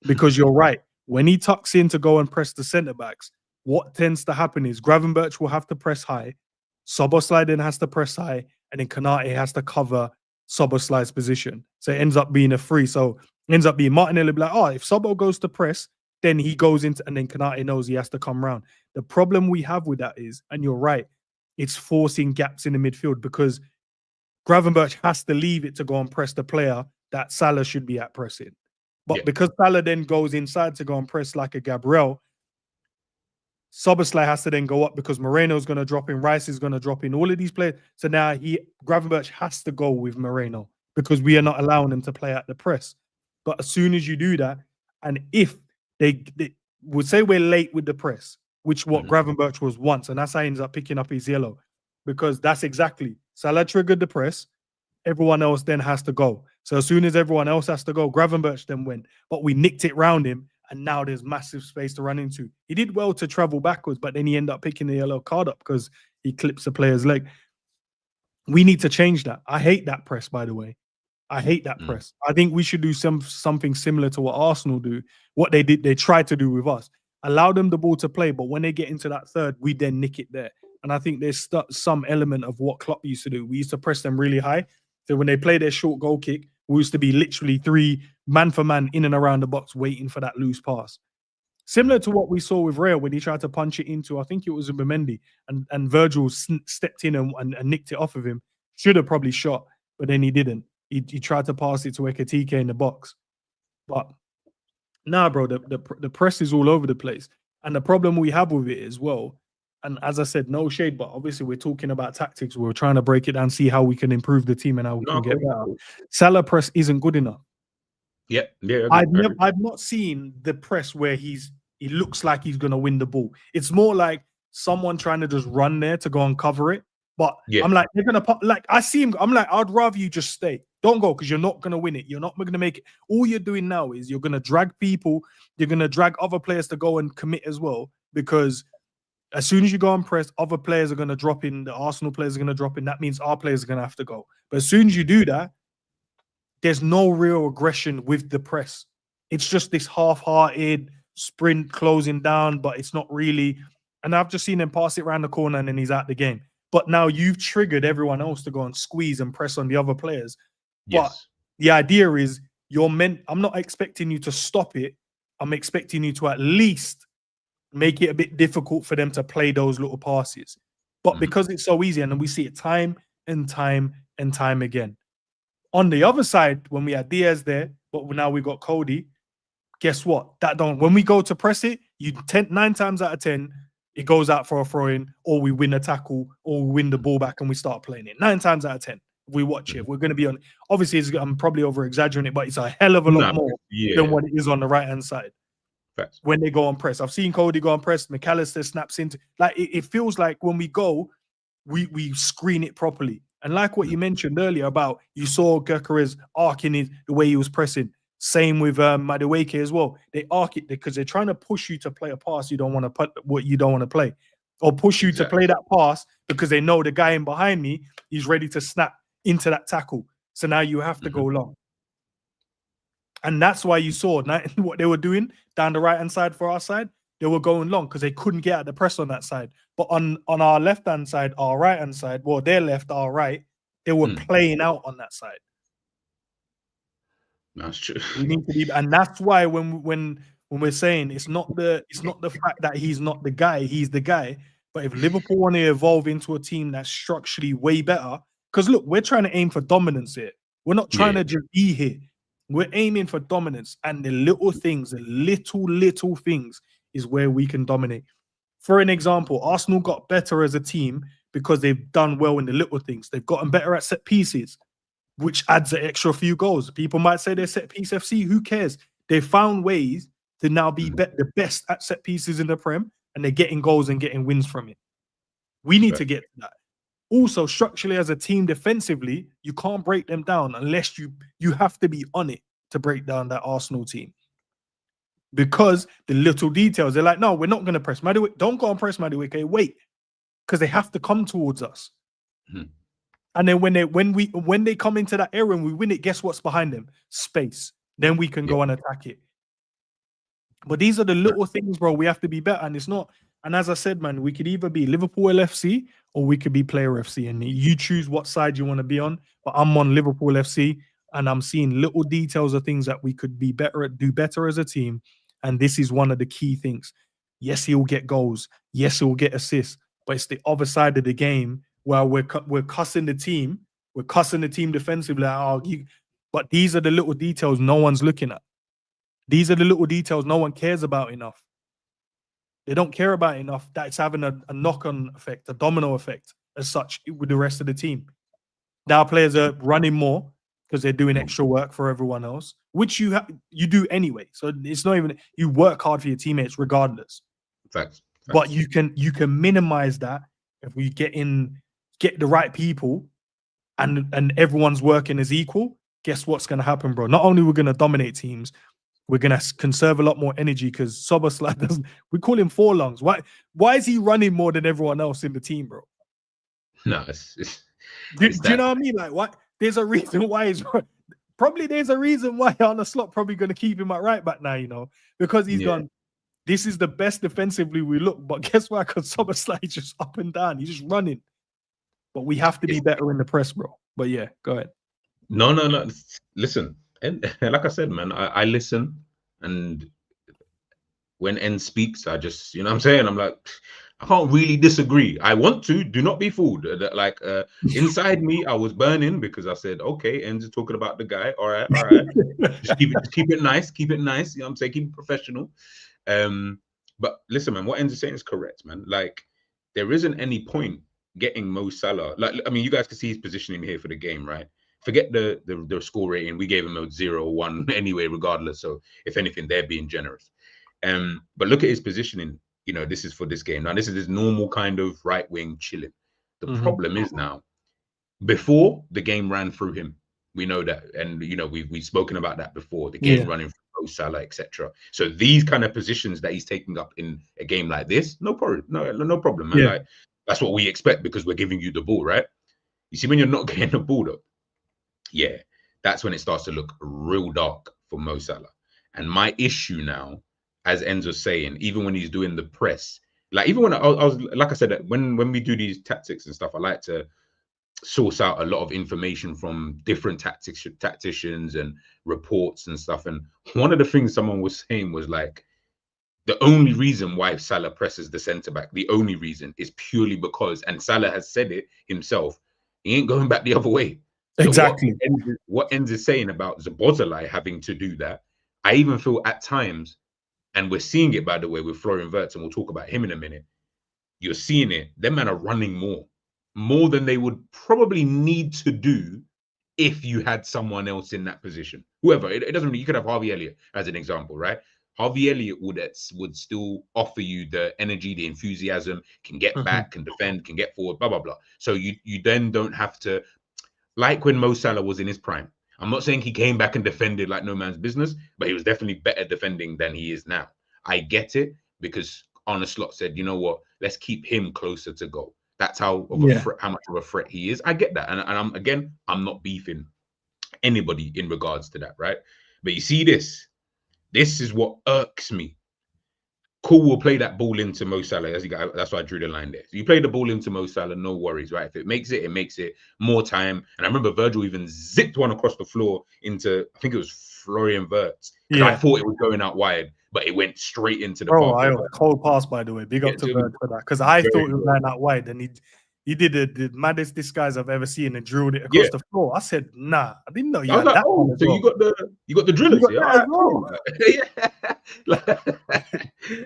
Because you're right. When he tucks in to go and press the centre-backs, what tends to happen is Gravenberch will have to press high, Szoboszlai then has to press high, and then Konate has to cover Szoboszlai's position. So it ends up being a free. So it ends up being Martinelli be like, oh, if Sobo goes to press, then he goes into, and then Konate knows he has to come round. The problem we have with that is, and you're right, it's forcing gaps in the midfield because Gravenberch has to leave it to go and press the player that Salah should be at pressing. But because Salah then goes inside to go and press like a Gabriel, Szoboszlai has to then go up because Moreno's going to drop in, Rice is going to drop in, all of these players. So now Gravenberch has to go with Moreno because we are not allowing him to play at the press. But as soon as you do that, and if they would say we're late with the press, which what Mhm. Gravenberch was once, and that's how he ends up picking up his yellow, because that's exactly Salah triggered the press. Everyone else then has to go. So as soon as everyone else has to go, Gravenberch then went, but we nicked it round him, and now there's massive space to run into. He did well to travel backwards, but then he ended up picking the yellow card up because he clips the player's leg. We need to change that. I hate that press, by the way. I hate that press. I think we should do something similar to what Arsenal do, what they did, they tried to do with us. Allow them the ball to play, but when they get into that third, we then nick it there. And I think there's some element of what Klopp used to do. We used to press them really high. So when they play their short goal kick, we used to be literally 3 man for man in and around the box waiting for that loose pass. Similar to what we saw with Real when he tried to punch it into, I think it was Mendy, and Virgil stepped in and nicked it off of him. Should have probably shot, but then he didn't. He tried to pass it to Ekatike in the box. But nah, bro, the press is all over the place. And the problem we have with it as well, and as I said, no shade, but obviously we're talking about tactics. We're trying to break it down, see how we can improve the team and how we can get better. Salah press isn't good enough. Yeah. I've not seen the press where he looks like he's gonna win the ball. It's more like someone trying to just run there to go and cover it. But I'm like, they're gonna like I see him. I'm like, I'd rather you just stay. Don't go, because you're not gonna win it. You're not gonna make it. All you're doing now is you're gonna drag people. You're gonna drag other players to go and commit as well. Because as soon as you go and press, other players are gonna drop in. The Arsenal players are gonna drop in. That means our players are gonna have to go. But as soon as you do that, there's no real aggression with the press. It's just this half-hearted sprint closing down, but it's not really. And I've just seen him pass it around the corner and then he's out the game. But now you've triggered everyone else to go and squeeze and press on the other players. But the idea is I'm not expecting you to stop it. I'm expecting you to at least make it a bit difficult for them to play those little passes. But because it's so easy, and then we see it time and time and time again. On the other side, when we had Diaz there, but now we got Cody, guess what? When we go to press it, 9 times out of 10, it goes out for a throw-in, or we win a tackle, or we win the ball back and we start playing it. 9 times out of 10, we watch it. We're going to be on. Obviously, I'm probably over-exaggerating it, but it's a hell of a lot more than what it is on the right-hand side. Facts. When they go on press. I've seen Cody go on press. McAllister snaps into. Like, it feels like when we go, we screen it properly. And like what you mentioned earlier about, you saw Gyökeres arcing the way he was pressing. Same with Madueke as well. They arc it because they're trying to push you to play a pass you don't want to put what you don't want to play, or push you to play that pass because they know the guy in behind me is ready to snap into that tackle. So now you have to go long. And that's why you saw what they were doing down the right-hand side for our side. They were going long because they couldn't get at the press on that side. But on our left-hand side, our right-hand side, well, their left, our right, they were playing out on that side. That's true. We need to be, and that's why when we're saying it's not the fact that he's not the guy, he's the guy. But if Liverpool want to evolve into a team that's structurally way better, because look, we're trying to aim for dominance here. We're not trying to just be here. We're aiming for dominance, and the little things, the little things, is where we can dominate. For an example, Arsenal got better as a team because they've done well in the little things. They've gotten better at set pieces, which adds an extra few goals. People might say they're set piece FC. Who cares? They found ways to now be the best at set pieces in the Prem, and they're getting goals and getting wins from it. We need to get to that. Also, structurally as a team defensively, you can't break them down unless you have to be on it to break down that Arsenal team. Because the little details, they're like, no, we're not going to press Madueke. Don't go and press Madueke. Wait, because they have to come towards us. And then when they come into that area and we win it, guess what's behind them? Space. Then we can go and attack it. But these are the little things, bro. We have to be better. And it's not. And as I said, man, we could either be Liverpool LFC or we could be Player FC. And you choose what side you want to be on. But I'm on Liverpool FC, and I'm seeing little details of things that we could be better at, do better as a team. And this is one of the key things. Yes, he will get goals. Yes, he will get assists. But it's the other side of the game where we're cussing the team. We're cussing the team defensively. But these are the little details no one's looking at. These are the little details no one cares about enough. They don't care about it enough that it's having a knock-on effect, a domino effect as such with the rest of the team. Now players are running more. because they're doing extra work for everyone else, which you do anyway. So it's not even, you work hard for your teammates regardless. Facts. But you can minimize that if we get the right people and everyone's working as equal. Guess what's going to happen, bro? Not only we're going to dominate teams, we're going to conserve a lot more energy, because Szoboszlai doesn't, we call him four lungs. Why is he running more than everyone else in the team, bro? No, do you know what I mean? Like, what? There's a reason why he's probably there's a reason why Arne Slot probably going to keep him at right back now, you know, because he's gone. This is the best defensively we look, but guess what? Because Szoboszlai is just up and down. He's just running. But we have to be better in the press, bro. But yeah, go ahead. No. Listen, and like I said, man, I listen, and when Endz speaks, I just, you know what I'm saying? I'm like, I can't really disagree. I want to, do not be fooled. Like inside me, I was burning because I said, okay, Endz is talking about the guy. All right. just keep it nice. You know what I'm saying? Keep it professional. But listen, man, what Endz is saying is correct, man. Like, there isn't any point getting Mo Salah. Like, I mean, you guys can see his positioning here for the game, right? Forget the score rating. We gave him a 0-1 anyway, regardless. So if anything, they're being generous. But look at his positioning. You know, this is for this game. Now, this is this normal kind of right wing chilling. The problem is now, before the game ran through him, we know that, and you know, we've spoken about that before. The game running through Salah, etc. So these kind of positions that he's taking up in a game like this, no problem, man. Like, that's what we expect because we're giving you the ball, right? You see, when you're not getting the ball though, that's when it starts to look real dark for Mo Salah. And my issue now, as Endz was saying, even when he's doing the press, like even when I was like I said, when we do these tactics and stuff, I like to source out a lot of information from different tacticians and reports and stuff. And one of the things someone was saying was like, the only reason why Salah presses the centre back, the only reason is purely because, and Salah has said it himself, he ain't going back the other way. So exactly. What Endz is saying about Szoboszlai having to do that, I even feel at times, and we're seeing it, by the way, with Florian Wirtz, and we'll talk about him in a minute. You're seeing it. Them men are running more than they would probably need to do if you had someone else in that position. Whoever, it doesn't really, you could have Harvey Elliott as an example, right? Harvey Elliott would still offer you the energy, the enthusiasm, can get back, can defend, can get forward, blah, blah, blah. So you then don't have to, like when Mo Salah was in his prime. I'm not saying he came back and defended like no man's business, but he was definitely better defending than he is now. I get it, because Arne Slot said, you know what, let's keep him closer to goal. That's how much of a threat he is. I get that. And I'm not beefing anybody in regards to that, right? But you see this is what irks me. Cool, we'll play that ball into Mo Salah. That's why I drew the line there. So you play the ball into Mo Salah, no worries, right? If it makes it more time. And I remember Virgil even zipped one across the floor into, I think it was Florian Wirtz. I thought it was going out wide, but it went straight into the path. Cold pass, by the way. Big up to Virgil for that. Because I thought it was going out wide, and he did the maddest disguise I've ever seen and drilled it across the floor. I said, nah, I didn't know you had that. Oh, so you got the drillers,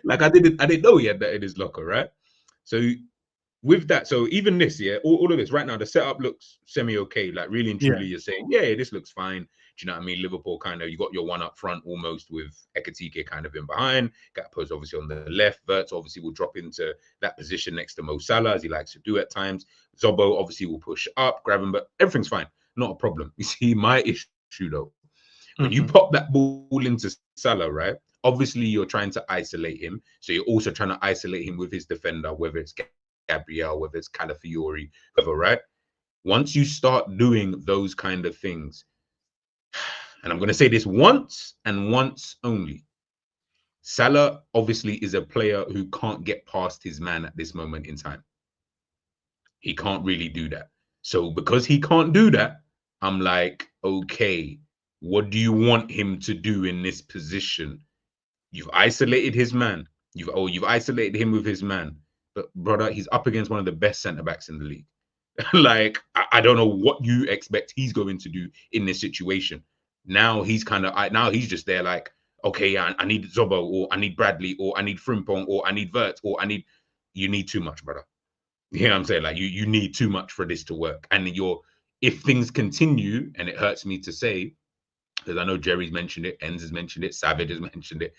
like I didn't know he had that in his locker, right? So with that, so even this, all of this right now, the setup looks semi-okay. Like really and truly, you're saying, this looks fine. Do you know what I mean? Liverpool kind of, you got your one up front almost with Ekitike kind of in behind. Gakpo's obviously on the left. Wirtz obviously will drop into that position next to Mo Salah, as he likes to do at times. Zobo obviously will push up, grab him, but everything's fine. Not a problem. You see, my issue though, when you pop that ball into Salah, right? Obviously, you're trying to isolate him. So you're also trying to isolate him with his defender, whether it's Gabriel, whether it's Calafiori, whoever, right? Once you start doing those kind of things, and I'm going to say this once and once only, Salah obviously is a player who can't get past his man at this moment in time. He can't really do that. So because he can't do that, I'm like, okay, what do you want him to do in this position? You've isolated his man. You've isolated him with his man. But brother, he's up against one of the best centre-backs in the league. Like, I don't know what you expect he's going to do in this situation. Now he's just there like, okay, I need Zobo, or I need Bradley, or I need Frimpong, or I need Wirtz, or you need too much, brother. You know what I'm saying? Like you need too much for this to work. And if things continue, and it hurts me to say, because I know Jerry's mentioned it, Endz has mentioned it, Savage has mentioned it.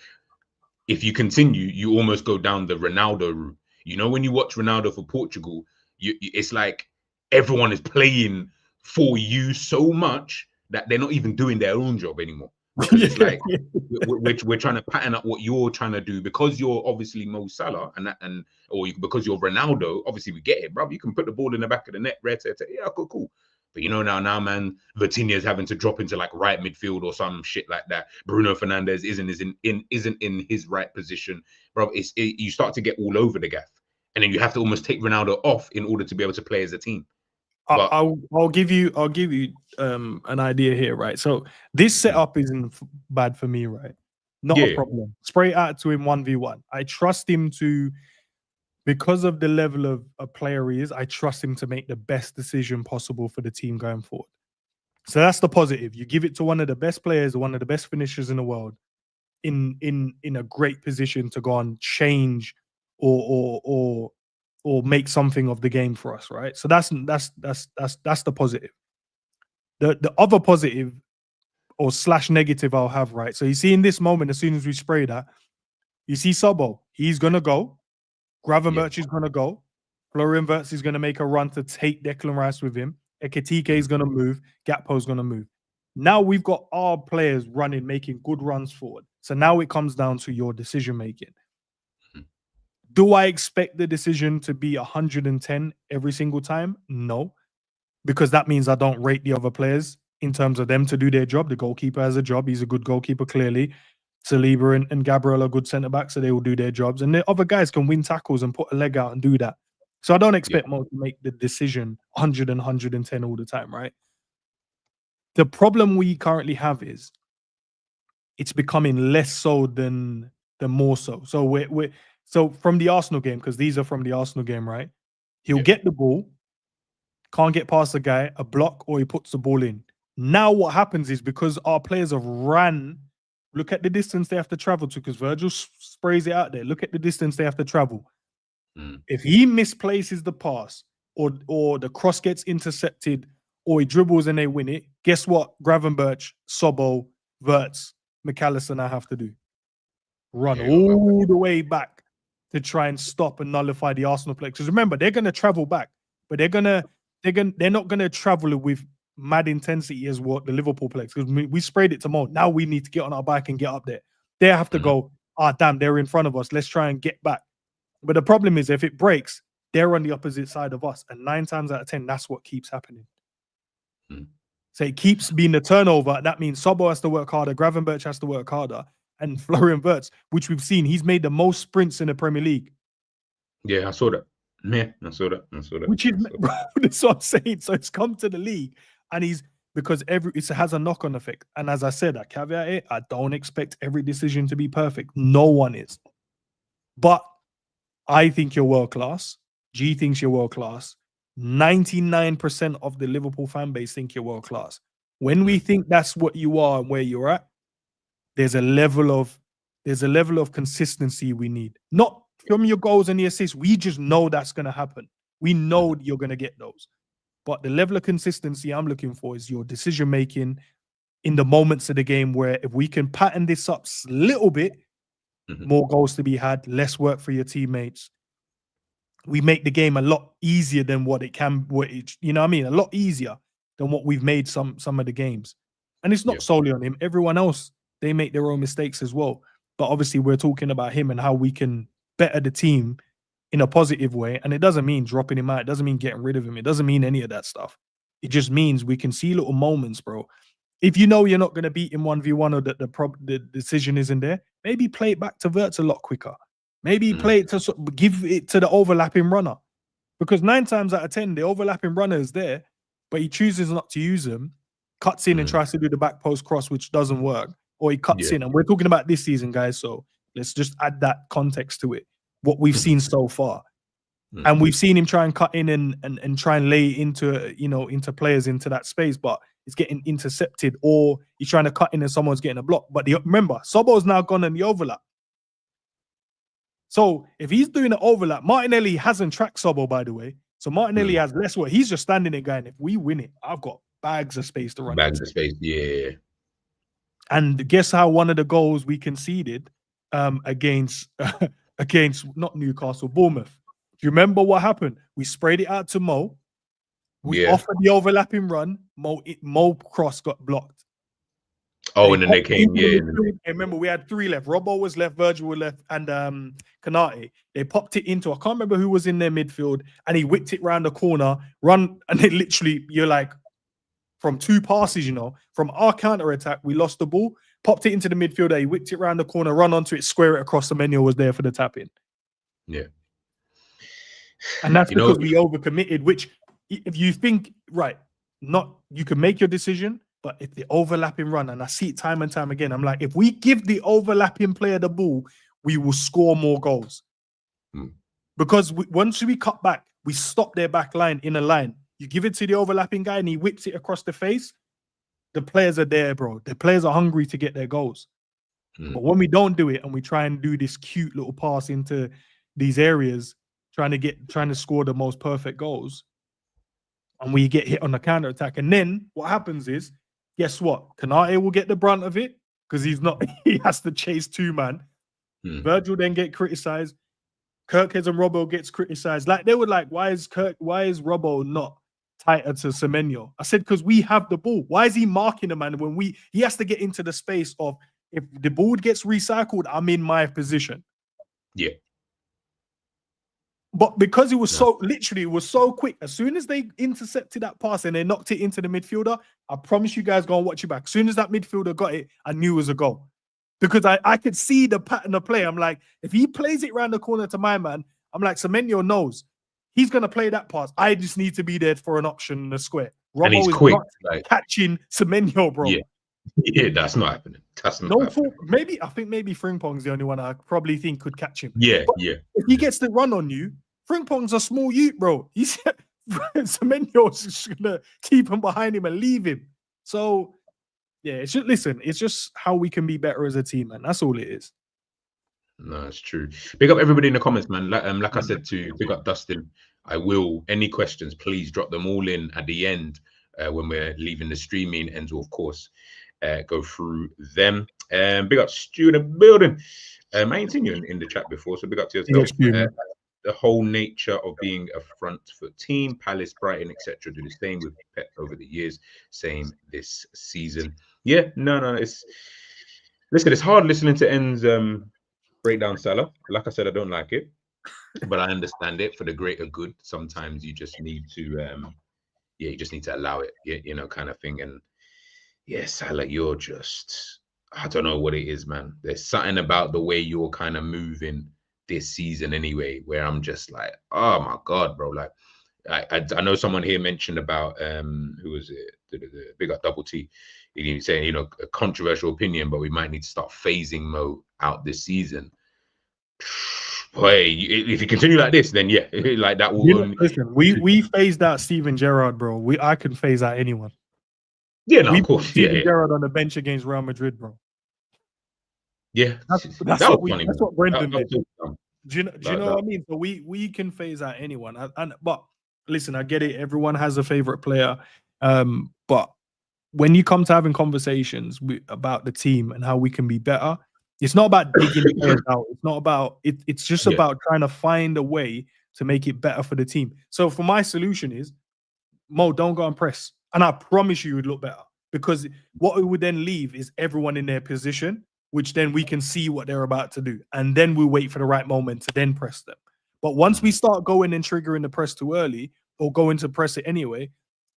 If you continue, you almost go down the Ronaldo route. You know, when you watch Ronaldo for Portugal, it's like everyone is playing for you so much that they're not even doing their own job anymore. Because it's like we're trying to pattern up what you're trying to do because you're obviously Mo Salah because you're Ronaldo. Obviously, we get it, bro. You can put the ball in the back of the net, yeah, cool. But now, man, Vitinha's having to drop into like right midfield or some shit like that. Bruno Fernandes isn't in his right position, bro. You start to get all over the gaff, and then you have to almost take Ronaldo off in order to be able to play as a team. But I'll give you an idea here, right? So this setup isn't bad for me, right? Not a problem. Spray out to him 1v1. I trust him to, because of the level of a player he is, I trust him to make the best decision possible for the team going forward. So that's the positive. You give it to one of the best players, one of the best finishers in the world, in a great position to go and change or make something of the game for us, right? So that's the positive. The other positive or / negative I'll have, right? So you see in this moment, as soon as we spray that, you see Sobo, he's gonna go. Gravenberch is gonna go. Florian Wirtz is gonna make a run to take Declan Rice with him. Ekitike is gonna move. Gakpo's gonna move. Now we've got our players running, making good runs forward. So now it comes down to your decision making. Do I expect the decision to be 110 every single time? No, because that means I don't rate the other players in terms of them to do their job. The goalkeeper has a job. He's a good goalkeeper, clearly. Saliba and Gabriel are good centre-backs, so they will do their jobs. And the other guys can win tackles and put a leg out and do that. So I don't expect Mo to make the decision 100 and 110 all the time, right? The problem we currently have is it's becoming less so than more so. So from the Arsenal game, because these are from the Arsenal game, right? He'll get the ball, can't get past the guy, a block, or he puts the ball in. Now what happens is, because our players have ran, look at the distance they have to travel to, because Virgil sprays it out there. Look at the distance they have to travel. If he misplaces the pass or the cross gets intercepted or he dribbles and they win it, guess what? Gravenberch, Sobo, Wirtz, McAllister now have to do. Run all the way back to try and stop and nullify the Arsenal play. Because remember, they're going to travel back, but they're not going to travel with mad intensity as what the Liverpool players. Because we sprayed it to Mo. Now we need to get on our bike and get up there. They have to go, damn, they're in front of us. Let's try and get back. But the problem is, if it breaks, they're on the opposite side of us. And 9 times out of 10, that's what keeps happening. So it keeps being the turnover. That means Sobo has to work harder. Gravenberch has to work harder. And Florian Wirtz, which we've seen, he's made the most sprints in the Premier League. Yeah, I saw that. Yeah, I saw that. Which is, that's what I'm saying. So it's come to the league, and because it has a knock-on effect. And as I said, I caveat it, I don't expect every decision to be perfect. No one is. But I think you're world-class. G thinks you're world-class. 99% of the Liverpool fan base think you're world-class. When we think that's what you are and where you're at, there's a level of consistency we need. Not from your goals and the assists. We just know that's going to happen. We know you're going to get those. But the level of consistency I'm looking for is your decision-making in the moments of the game where if we can pattern this up a little bit, more goals to be had, less work for your teammates. We make the game a lot easier than what it can, you know what I mean? A lot easier than what we've made some of the games. And it's not solely on him. Everyone else, they make their own mistakes as well. But obviously we're talking about him and how we can better the team in a positive way. And it doesn't mean dropping him out. It doesn't mean getting rid of him. It doesn't mean any of that stuff. It just means we can see little moments, bro. If you know you're not going to beat him 1v1 or the decision isn't there, maybe play it back to Wirtz a lot quicker. Maybe play it to give it to the overlapping runner. Because 9 times out of 10, the overlapping runner is there, but he chooses not to use them, cuts in and tries to do the back post cross, which doesn't work. Or he cuts in. And we're talking about this season, guys. So let's just add that context to it. What we've seen so far. And we've seen him try and cut in and try and lay into players into that space, but it's getting intercepted, or he's trying to cut in and someone's getting a block. But remember, Sobo's now gone in the overlap. So if he's doing an overlap, Martinelli hasn't tracked Sobo, by the way. So Martinelli has less work. He's just standing there going, if we win it, I've got bags of space to run. Bags of space, yeah. And guess how one of the goals we conceded against not Newcastle, Bournemouth. Do you remember what happened? We sprayed it out to Mo. We offered the overlapping run. Mo cross got blocked. Oh, and then they came, remember, we had 3 left. Robbo was left, Virgil was left, and Kanate. They popped it into, I can't remember who was in their midfield, and he whipped it round the corner, run, and it literally, you're like, from 2 passes, you know, from our counter attack, we lost the ball, popped it into the midfielder, he whipped it round the corner, run onto it, square it across, the Semenyo was there for the tap in. Yeah. And that's because we overcommitted, which if you think, right, you can make your decision, but if the overlapping run, and I see it time and time again, I'm like, if we give the overlapping player the ball, we will score more goals. Because once we cut back, we stop their back line in a line. You give it to the overlapping guy and he whips it across the face. The players are there, bro. The players are hungry to get their goals. But when we don't do it and we try and do this cute little pass into these areas, trying to score the most perfect goals, and we get hit on the counter attack, and then what happens is, guess what? Kanate will get the brunt of it because he has to chase 2 man. Virgil then get criticized. Kirkheads and Robbo gets criticized. Like they were like, why is Robbo not tighter to Semenyo? I said, because we have the ball. Why is he marking the man when he has to get into the space of, if the ball gets recycled, I'm in my position. Yeah. But because it was so quick, as soon as they intercepted that pass and they knocked it into the midfielder, I promise you guys, go and watch it back. As soon as that midfielder got it, I knew it was a goal. Because I could see the pattern of play. I'm like, if he plays it around the corner to my man, I'm like, Semenyo knows he's going to play that pass. I just need to be there for an option in the square. Robbo and he's is quick, not catching Semenyo, bro. Yeah, that's not happening. That's not happening. I think maybe Frimpong's the only one I probably think could catch him. Yeah. If he gets the run on you, Frimpong's a small youth, bro. He's Semenyo's just gonna keep him behind him and leave him. So yeah, it's just how we can be better as a team, man. That's all it is. No, it's true. Big up everybody in the comments, man. Like I said to big up Dustin. Any questions, please drop them all in at the end when we're leaving the streaming. Endz will, of course, go through them. Big up Stu in the building. I ain't seen you in the chat before, so big up to yourself. The whole nature of being a front foot team, Palace, Brighton, etc. do the same with Pep over the years. Same this season. Yeah, no. It's hard listening to Endz breakdown Salah. Like I said, I don't like it, but I understand it for the greater good. Sometimes you just need to, you just need to allow it, you know, kind of thing. And yeah, Salah, you're just, I don't know what it is, man. There's something about the way you're kind of moving this season anyway, where I'm just like, oh my God, bro. Like, I know someone here mentioned about, who was it? The big up Double T. He's saying, you know, a controversial opinion, but we might need to start phasing Mo out this season. Boy, if you continue like this, then yeah, like that will. Listen, we phased out Steven Gerrard, bro. I can phase out anyone. Yeah, no, of course. Steven Gerrard on the bench against Real Madrid, bro. Yeah, that's what Brendan did. Do you know what I mean? So we can phase out anyone. But listen, I get it. Everyone has a favorite player. But when you come to having conversations about the team and how we can be better, it's not about digging the players out. It's not about it. It's just about trying to find a way to make it better for the team. So for my solution is, Mo, don't go and press. And I promise you it would look better, because what it would then leave is everyone in their position, which then we can see what they're about to do. And then we wait for the right moment to then press them. But once we start going and triggering the press too early, or going to press it anyway,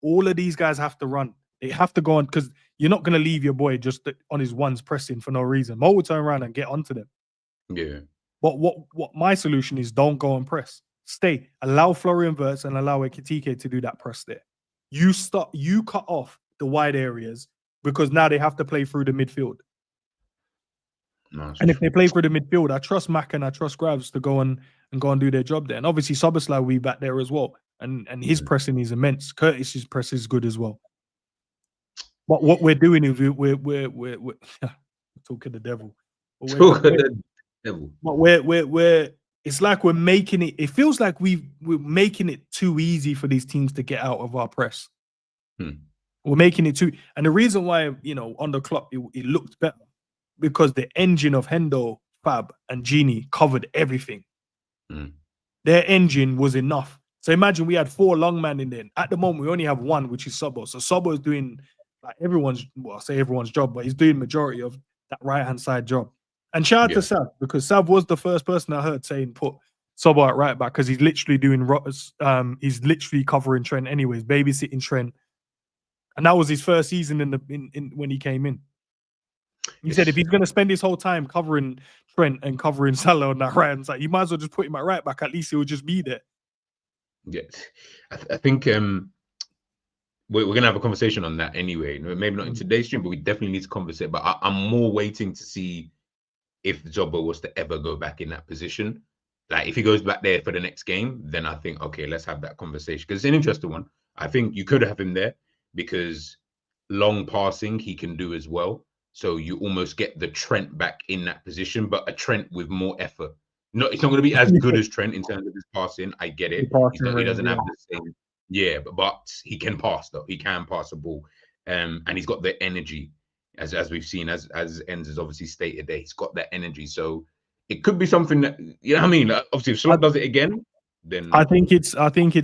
all of these guys have to run. They have to go on, because you're not going to leave your boy just on his ones pressing for no reason. Mo will turn around and get onto them. Yeah. But what my solution is, don't go and press. Stay. Allow Florian Wirtz and allow Ekitike to do that press there. You cut off the wide areas, because now they have to play through the midfield. And if they play through the midfield, I trust Mac and I trust Graves to go and do their job there. And obviously Szoboszlai will be back there as well. And his pressing is immense. Curtis's press is good as well. But what we're doing is we're talking the devil. But it's like we're making it. It feels like we're making it too easy for these teams to get out of our press. We're making it too, and the reason why on the clock it looked better because the engine of Hendo, Fab, and Genie covered everything. Their engine was enough. So imagine we had 4 long man in there. At the moment, we only have 1, which is Sobo. So Sobo is doing like everyone's job, but he's doing majority of that right-hand side job. And shout out to Sav, because Sav was the first person I heard saying put Sobo at right back because he's literally he's literally covering Trent anyways, babysitting Trent. And that was his first season in when he came in. He said if he's going to spend his whole time covering Trent and covering Salah on that right-hand side, you might as well just put him at right back. At least he will just be there. Yeah, I think we're going to have a conversation on that anyway. Maybe not in today's stream, but we definitely need to conversate. But I'm more waiting to see if Zobo was to ever go back in that position. Like, if he goes back there for the next game, then I think, okay, let's have that conversation. Because it's an interesting one. I think you could have him there because long passing he can do as well. So you almost get the Trent back in that position, but a Trent with more effort. No, it's not going to be as good as Trent in terms of his passing. I get it. He doesn't have the same. Yeah, but he can pass though. He can pass the ball, and he's got the energy, as we've seen, as Endz has obviously stated there. He's got that energy, so it could be something that you know what I mean. Like, obviously, if Slot does it again, then I think it's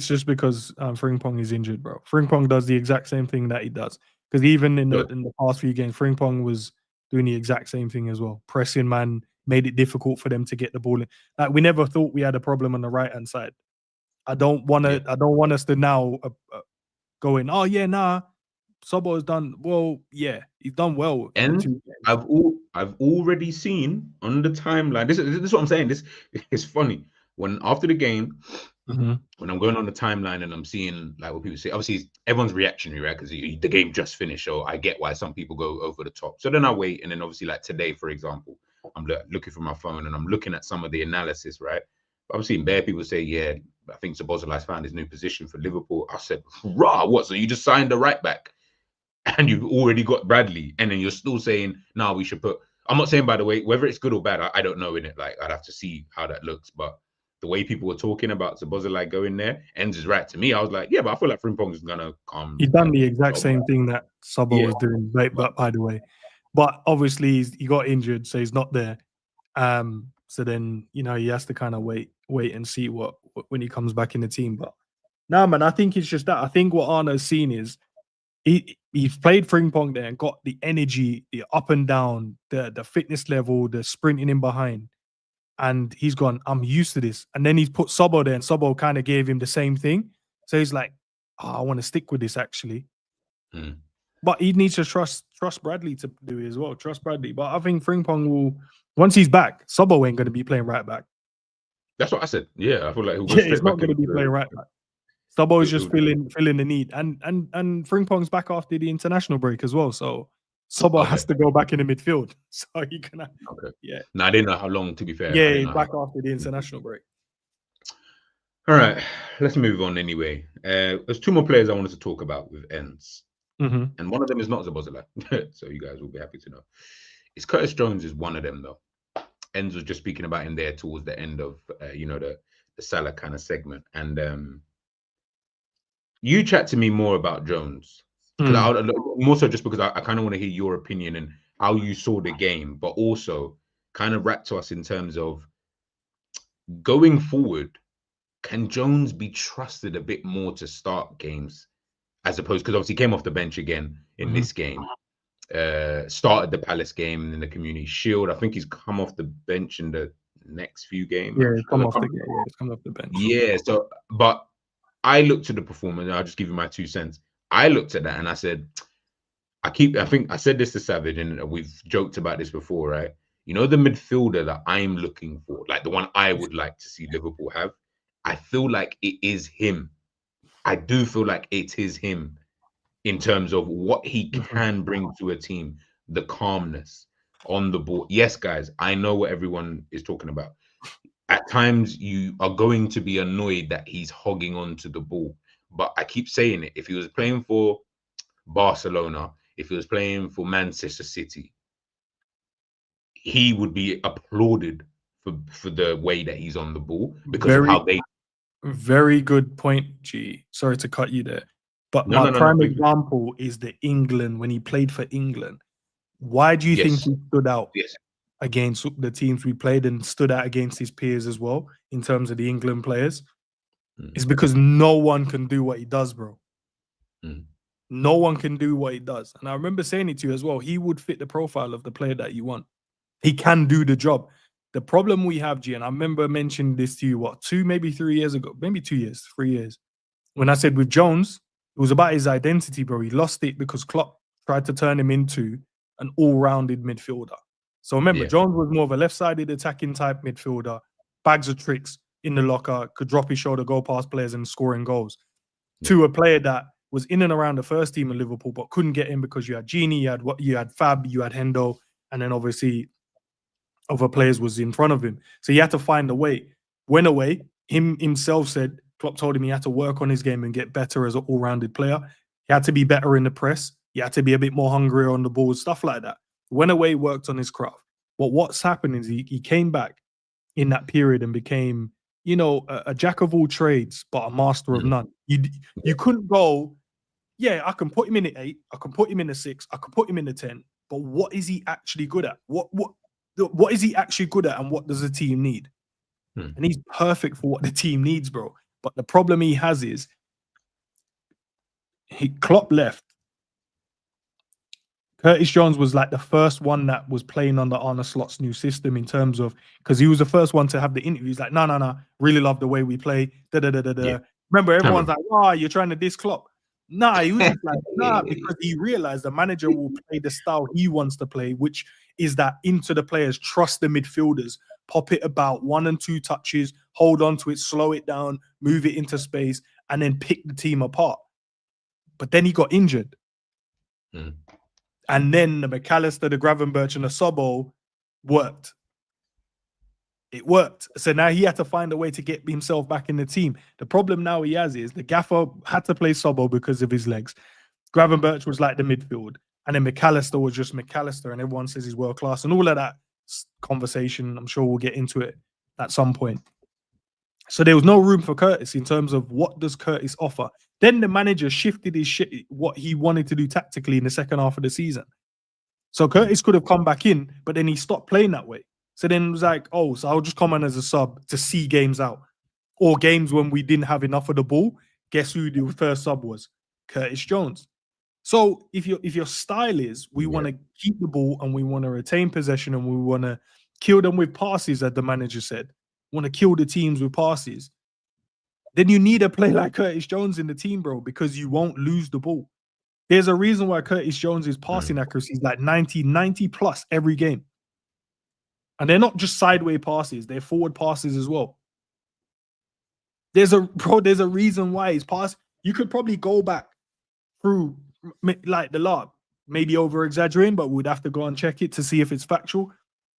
just because Frimpong is injured, bro. Frimpong does the exact same thing that he does because even in the past few games, Frimpong was doing the exact same thing as well. Pressing man made it difficult for them to get the ball in. Like, we never thought we had a problem on the right hand side. I don't want us to now go in. Oh yeah, nah. Sobo has done well. Yeah, he's done well. And I've already seen on the timeline. This is what I'm saying. This is funny. When after the game, when I'm going on the timeline and I'm seeing like what people say, obviously everyone's reactionary, right? Because the game just finished, so I get why some people go over the top. So then I wait, and then obviously like today, for example, I'm looking for my phone and I'm looking at some of the analysis, right? I'm seeing bare people say, yeah, I think Szoboszlai's found his new position for Liverpool. I said, rah, what? So you just signed the right back and you've already got Bradley, and then you're still saying, no, we should put. I'm not saying, by the way, whether it's good or bad, I don't know in it. Like, I'd have to see how that looks, but the way people were talking about Szoboszlai going there, Endz is right. To me, I was like, yeah, but I feel like Frimpong is gonna come. He's done the exact same thing that Sobo was doing, but by the way, but obviously he got injured, so he's not there. So then he has to kind of wait and see what when he comes back in the team. But no, man, I think it's just that. I think what Arna's seen is he's played Frimpong there and got the energy, the up and down, the fitness level, the sprinting in behind. And he's gone, I'm used to this. And then he's put Sobo there, and Sobo kind of gave him the same thing. So he's like, I want to stick with this actually. But he needs to trust Bradley to do it as well. Trust Bradley. But I think Frimpong will, once he's back, Sobo ain't going to be playing right back. That's what I said. Yeah, I feel like he's not going to be playing right back. Sobo is just filling the need. And Frimpong's back after the international break as well. So Sobo has to go back in the midfield. So you can No, I didn't know how long, to be fair. Yeah, he's back after the international break. All right, let's move on anyway. There's 2 more players I wanted to talk about with Endz. And one of them is not Szoboszlai. So you guys will be happy to know. It's Curtis Jones is one of them, though. Endz was just speaking about him there towards the end of, the Salah kind of segment. And you chat to me more about Jones. More so just because I kind of want to hear your opinion and how you saw the game, but also kind of wrap to us in terms of going forward, can Jones be trusted a bit more to start games as opposed, because obviously he came off the bench again in this game, started the Palace game and in the Community Shield. I think he's come off the bench in the next few games. Yeah, he's come off the bench. Yeah, so, but I looked at the performance, and I'll just give you my 2 cents. I looked at that and I said, I think I said this to Savage, and we've joked about this before, right? The midfielder that I'm looking for, like the one I would like to see Liverpool have, I feel like it is him. I do feel like it is him in terms of what he can bring to a team, the calmness on the ball. Yes, guys, I know what everyone is talking about. At times, you are going to be annoyed that he's hogging on to the ball. But I keep saying it. If he was playing for Barcelona, if he was playing for Manchester City, he would be applauded for the way that he's on the ball because of how they. Very good point, G. Sorry to cut you there. But No, my prime no. example is the England, when he played for England. Why do you think he stood out against the teams we played and stood out against his peers as well in terms of the England players? It's because no one can do what he does, bro. No one can do what he does. And I remember saying it to you as well. He would fit the profile of the player that you want. He can do the job. The problem we have, G, and I remember mentioning this to you, 2, maybe 3 years ago, maybe 2 years, 3 years, when I said with Jones, it was about his identity, bro. He lost it because Klopp tried to turn him into an all-rounded midfielder. So remember, Jones was more of a left-sided attacking type midfielder, bags of tricks in the locker, could drop his shoulder, go past players and scoring goals. To a player that was in and around the first team of Liverpool, but couldn't get in because you had Genie, you had Fab, you had Hendo, and then obviously other players was in front of him. So he had to find a way. Went away. Himself said, Klopp told him he had to work on his game and get better as an all-rounded player. He had to be better in the press. He had to be a bit more hungrier on the ball, stuff like that. Went away, worked on his craft. But what's happened is he came back in that period and became, a jack of all trades, but a master of none. You couldn't go, I can put him in at 8, I can put him in at 6, I can put him in at 10, but what is he actually good at? What is he actually good at, and what does the team need? And he's perfect for what the team needs, bro. But the problem he has is Klopp left. Curtis Jones was like the first one that was playing under Arne Slot's new system in terms of, because he was the first one to have the interviews like, no, really love the way we play. Remember, everyone's like, you're trying to diss Klopp. Nah, he was just like, because he realized the manager will play the style he wants to play, which is that into the players, trust the midfielders, pop it about 1 and 2 touches, hold on to it, slow it down, move it into space, and then pick the team apart. But then he got injured. And then the McAllister, the Gravenberch, and the Sobo worked. It worked. So now he had to find a way to get himself back in the team. The problem now he has is the gaffer had to play Sobo because of his legs. Gravenberch was like the midfield. And then McAllister was just McAllister. And everyone says he's world class. And all of that conversation, I'm sure we'll get into it at some point. So there was no room for Curtis in terms of what does Curtis offer. Then the manager shifted his shit, what he wanted to do tactically in the second half of the season. So Curtis could have come back in, but then he stopped playing that way. So then it was like, so I'll just come in as a sub to see games out. Or games when we didn't have enough of the ball. Guess who the first sub was? Curtis Jones. So if your style is we want to keep the ball and we want to retain possession and we want to kill them with passes, as the manager said, want to kill the teams with passes, then you need a player like Curtis Jones in the team, bro, because you won't lose the ball. There's a reason why Curtis Jones' passing accuracy is like 90 plus every game. And they're not just sideways passes, they're forward passes as well. There's a reason why his pass, you could probably go back through like the lot, maybe over exaggerating, but we'd have to go and check it to see if it's factual.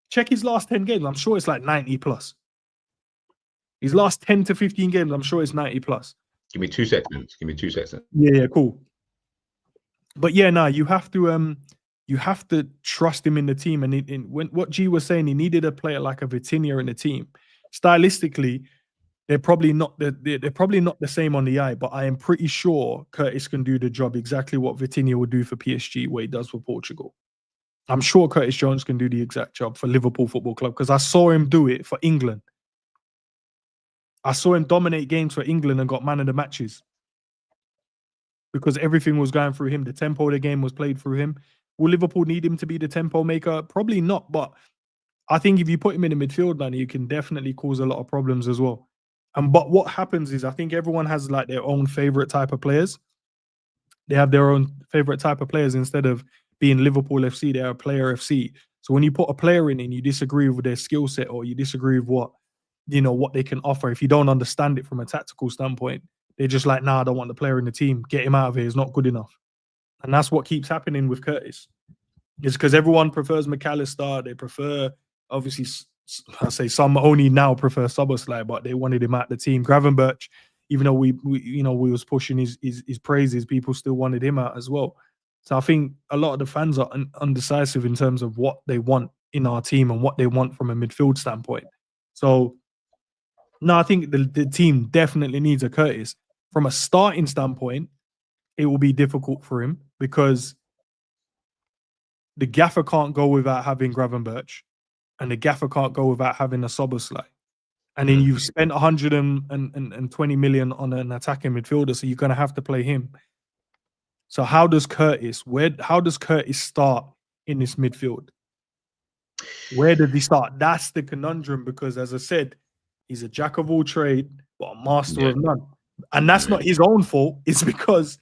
Check his last 10 games. I'm sure it's like 90 plus. His last 10 to 15 games, I'm sure it's 90 plus. Give me 2 seconds. Yeah, cool. But yeah, you have to trust him in the team. And when what G was saying, he needed a player like a Vitinha in the team. Stylistically, they're probably not the same on the eye, but I am pretty sure Curtis can do the job exactly what Vitinha would do for PSG, what he does for Portugal. I'm sure Curtis Jones can do the exact job for Liverpool Football Club because I saw him do it for England. I saw him dominate games for England and got man of the matches because everything was going through him. The tempo of the game was played through him. Will Liverpool need him to be the tempo maker? Probably not, but I think if you put him in the midfield line, you can definitely cause a lot of problems as well. But what happens is I think everyone has like their own favorite type of players. They have their own favorite type of players instead of being Liverpool FC, they are player FC. So when you put a player in and you disagree with their skill set or you disagree with what they can offer, if you don't understand it from a tactical standpoint, they're just like, I don't want the player in the team. Get him out of here. He's not good enough. And that's what keeps happening with Curtis. It's because everyone prefers McAllister. They prefer, obviously, I say some only now prefer Szoboszlai, but they wanted him out the team. Gravenberch, even though we was pushing his praises, people still wanted him out as well. So I think a lot of the fans are undecisive in terms of what they want in our team and what they want from a midfield standpoint. So, no, I think the team definitely needs a Curtis. From a starting standpoint, it will be difficult for him because the gaffer can't go without having Gravenberch, and the gaffer can't go without having a Szoboszlai. And then you've spent 120 million on an attacking midfielder, so you're going to have to play him. So how does Curtis start in this midfield? Where did he start? That's the conundrum, because as I said, he's a jack of all trade, but a master of none. And that's not his own fault. It's because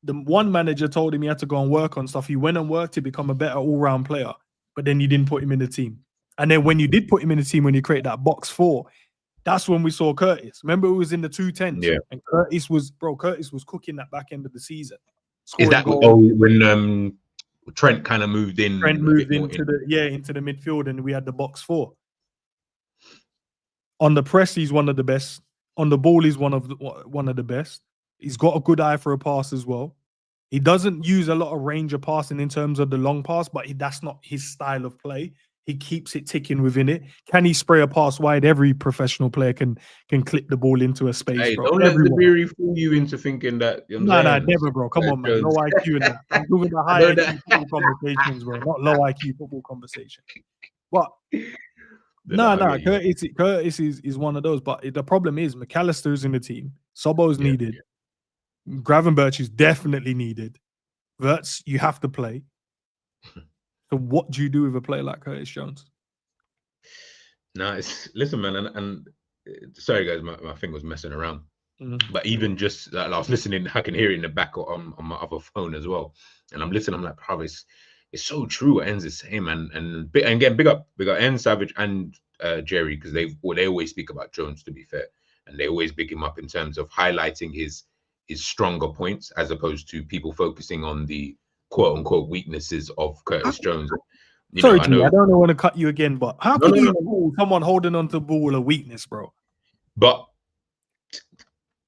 the one manager told him he had to go and work on stuff. He went and worked to become a better all-round player, but then you didn't put him in the team. And then when you did put him in the team, when you create that box 4, that's when we saw Curtis. Remember, it was in the 210s. Yeah. And Curtis was cooking that back end of the season. Is that when Trent kind of moved in? Trent moved into the midfield, and we had the box 4. On the press, he's one of the best. On the ball, he's one of the best. He's got a good eye for a pass as well. He doesn't use a lot of range of passing in terms of the long pass, but that's not his style of play. He keeps it ticking within it. Can he spray a pass wide? Every professional player can clip the ball into a space. Hey, bro. don't let the theory fool you into thinking that. You know no, never, bro. Come on, man. Low IQ in that. I'm doing the high IQ football conversations, bro. Not low IQ football conversation. But Curtis is one of those. But the problem is McAllister's in the team. Sobo's needed. Gravenberch is definitely needed. Wirtz, you have to play. So what do you do with a player like Curtis Jones? No, listen, man, and sorry guys, my thing was messing around. But even just I was listening, I can hear it in the back on my other phone as well. And I'm listening, I'm like, bro, it's so true what Endz is saying, man. And again, big up Endz, Savage, and Jerry, because they always speak about Jones, to be fair. And they always big him up in terms of highlighting his stronger points, as opposed to people focusing on the quote unquote weaknesses of Curtis Jones. Sorry, I don't want to cut you again, but how can you call someone holding onto the ball a weakness, bro? But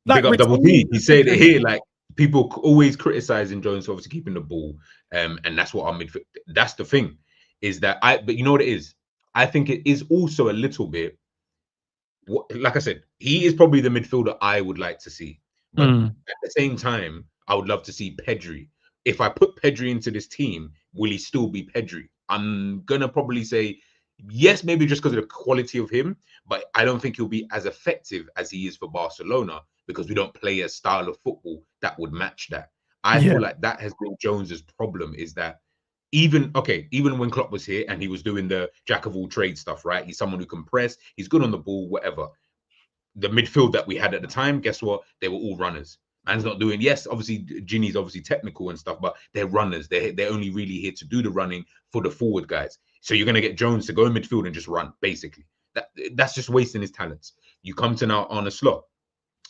big up Double T. He said it here, like people always criticizing Jones for obviously keeping the ball, and that's what our midfield. That's the thing, is that but you know what it is? I think it is also a little bit. Like I said, he is probably the midfielder I would like to see. But at the same time, I would love to see Pedri. If I put Pedri into this team, will he still be Pedri? I'm going to probably say yes, maybe just because of the quality of him, but I don't think he'll be as effective as he is for Barcelona, because we don't play a style of football that would match that. I feel like that has been Jones's problem, is that even when Klopp was here and he was doing the jack of all trades stuff, right? He's someone who can press, he's good on the ball, whatever. The midfield that we had at the time, guess what? They were all runners. Man's not doing, yes, obviously Ginny's obviously technical and stuff, but they're runners. They're only really here to do the running for the forward guys. So you're gonna get Jones to go in midfield and just run, basically. That's just wasting his talents. You come to now on a slot.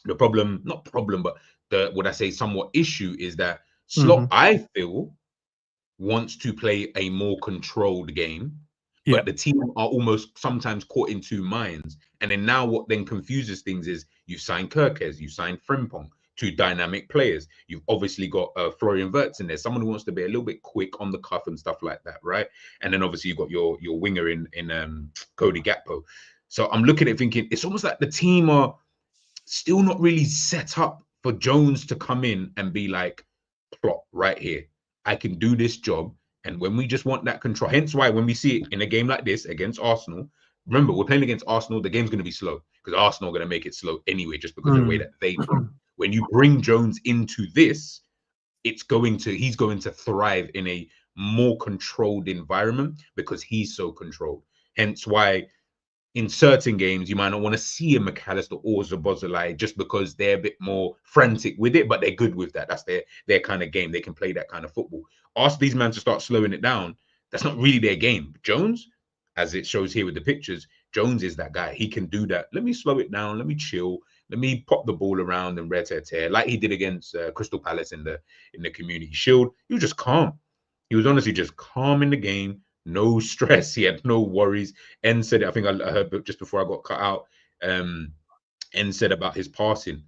The problem, not problem, but what I say somewhat issue is that Slot, I feel, wants to play a more controlled game. But the team are almost sometimes caught in two minds. And then now what then confuses things is you've signed Kirkes, you've signed Frimpong, two dynamic players. You've obviously got Florian Wirtz in there, someone who wants to be a little bit quick on the cuff and stuff like that, right? And then obviously you've got your winger in Cody Gakpo. So I'm looking at it thinking, it's almost like the team are still not really set up for Jones to come in and be like, plot right here. I can do this job. And when we just want that control, hence why when we see it in a game like this against Arsenal, remember, we're playing against Arsenal, the game's going to be slow because Arsenal are going to make it slow anyway, just because of the way that they play. When you bring Jones into this, he's going to thrive in a more controlled environment because he's so controlled. Hence why in certain games, you might not want to see a McAllister or Szoboszlai just because they're a bit more frantic with it, but they're good with that. That's their kind of game. They can play that kind of football. Ask these men to start slowing it down. That's not really their game. Jones, as it shows here with the pictures, Jones is that guy. He can do that. Let me slow it down. Let me chill. Let me pop the ball around and tear like he did against Crystal Palace in the Community Shield. He was just calm. He was honestly just calm in the game. No stress. He had no worries. Endz said it. I think I heard just before I got cut out. Endz said about his passing,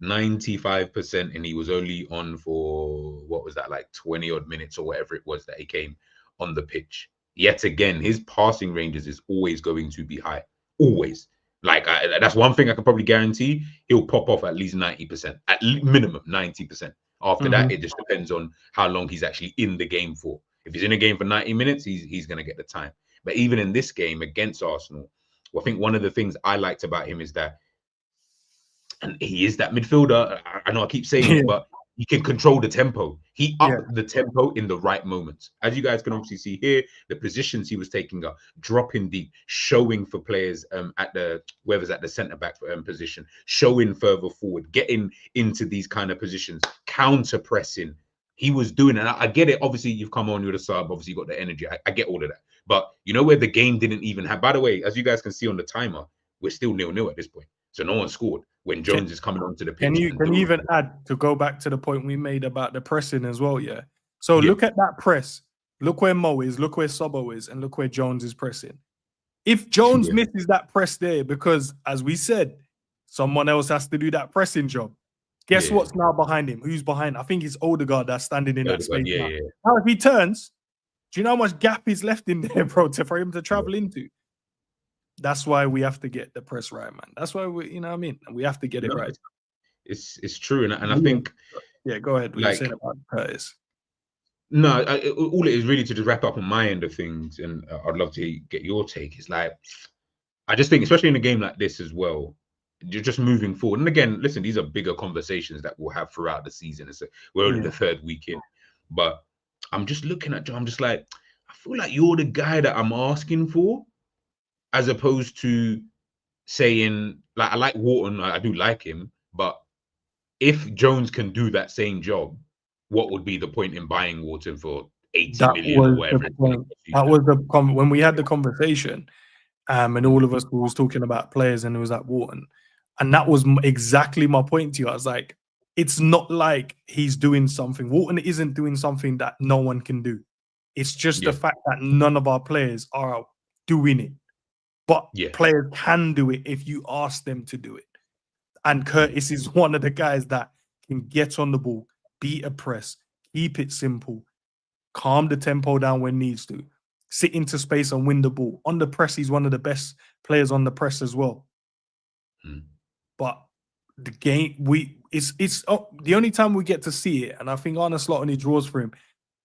95%, and he was only on for what was that, like 20 odd minutes or whatever it was that he came on the pitch. Yet again, his passing ranges is always going to be high. always. Like that's one thing I can probably guarantee. He'll pop off at least 90%, at minimum 90%. After that, it just depends on how long he's actually in the game for. If he's in a game for 90 minutes, he's going to get the time. But even in this game against Arsenal, well, I think one of the things I liked about him is that, and he is that midfielder. I know I keep saying it, but he can control the tempo. He upped the tempo in the right moments. As you guys can obviously see here, the positions he was taking up, dropping deep, showing for players at the whoever's at the centre back position, showing further forward, getting into these kind of positions, counter pressing. He was doing it. I get it. Obviously, you've come on with a sub. Obviously, you got the energy. I get all of that. But you know where the game didn't even have. By the way, as you guys can see on the timer, we're still 0-0 at this point. So no one scored when Jones is coming onto the pitch. Can you even add, to go back to the point we made about the pressing as well? Yeah. So look at that press. Look where Mo is. Look where Sobo is, and look where Jones is pressing. If Jones misses that press there, because as we said, someone else has to do that pressing job. Guess what's now behind him? Who's behind? I think it's Odegaard that's standing in that space now. Now, if he turns, do you know how much gap is left in there, bro, for him to travel into? That's why we have to get the press right, man. That's why we, you know what I mean? We have to get it right. It's true. And I think... Yeah, go ahead. What you're saying about Curtis. No, all it is really to just wrap up on my end of things, and I'd love to get your take, is like, I just think, especially in a game like this as well, you're just moving forward. And again, listen, these are bigger conversations that we'll have throughout the season. We're only the third week in. But I'm just looking at John, I'm just like, I feel like you're the guy that I'm asking for, as opposed to saying, like, I like Wharton, I do like him, but if Jones can do that same job, what would be the point in buying Wharton for 80 million or whatever? That was the when we had the conversation, and all of us was talking about players, and it was like Wharton, and that was exactly my point to you. I was like, it's not like he's doing something. Wharton isn't doing something that no one can do. It's just the fact that none of our players are doing it. But players can do it if you ask them to do it. And Curtis is one of the guys that can get on the ball, beat a press, keep it simple, calm the tempo down when needs to, sit into space and win the ball. On the press, he's one of the best players on the press as well. But the game, it's the only time we get to see it, and I think Arne Slot only draws for him,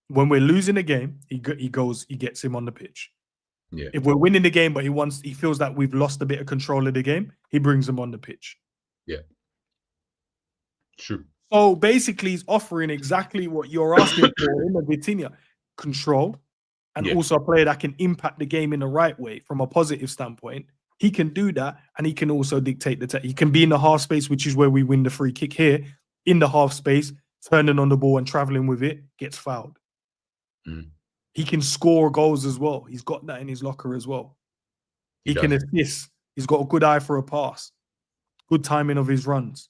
when we're losing a game, he gets him on the pitch. Yeah. If we're winning the game, but he feels that we've lost a bit of control of the game, he brings him on the pitch. Yeah. True. So basically, he's offering exactly what you're asking for in the Vitinha. Control, and also a player that can impact the game in the right way from a positive standpoint. He can do that, and he can also dictate he can be in the half space, which is where we win the free kick here, in the half space, turning on the ball and traveling with it, gets fouled. He can score goals as well. He's got that in his locker as well. He can assist. He's got a good eye for a pass. Good timing of his runs.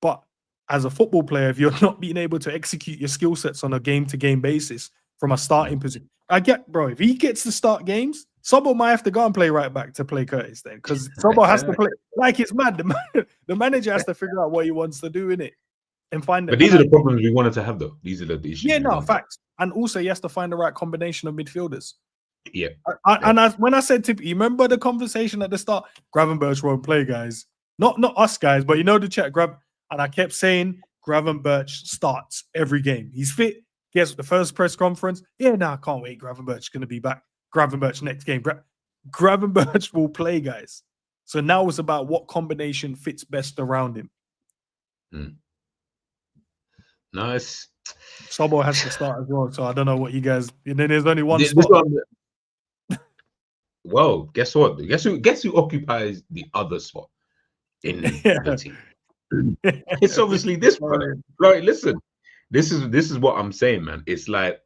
But as a football player, if you're not being able to execute your skill sets on a game-to-game basis from a starting position, I get, bro, if he gets to start games, Sobo might have to go and play right back to play Curtis then, because Sobo has to play. Like, it's mad. The manager has to figure out what he wants to do in it. And find but these are the problems we wanted to have, though. These are the issues. Yeah, no, facts. And also, he has to find the right combination of midfielders. Yeah. When I said to you, remember the conversation at the start? Gravenberch won't play, guys. Not us, guys, but you know the chat. And I kept saying Gravenberch starts every game. He's fit. Guess the first press conference. Yeah, I can't wait. Gravenberch's going to be back. Gravenberch next game. Gravenberch will play, guys. So now it's about what combination fits best around him. Nice. Sobo has to start as well, so I don't know what you guys. And then there's only one spot. Well, guess what? Guess who occupies the other spot in the team? It's obviously this one. Right, listen. This is what I'm saying, man. It's like,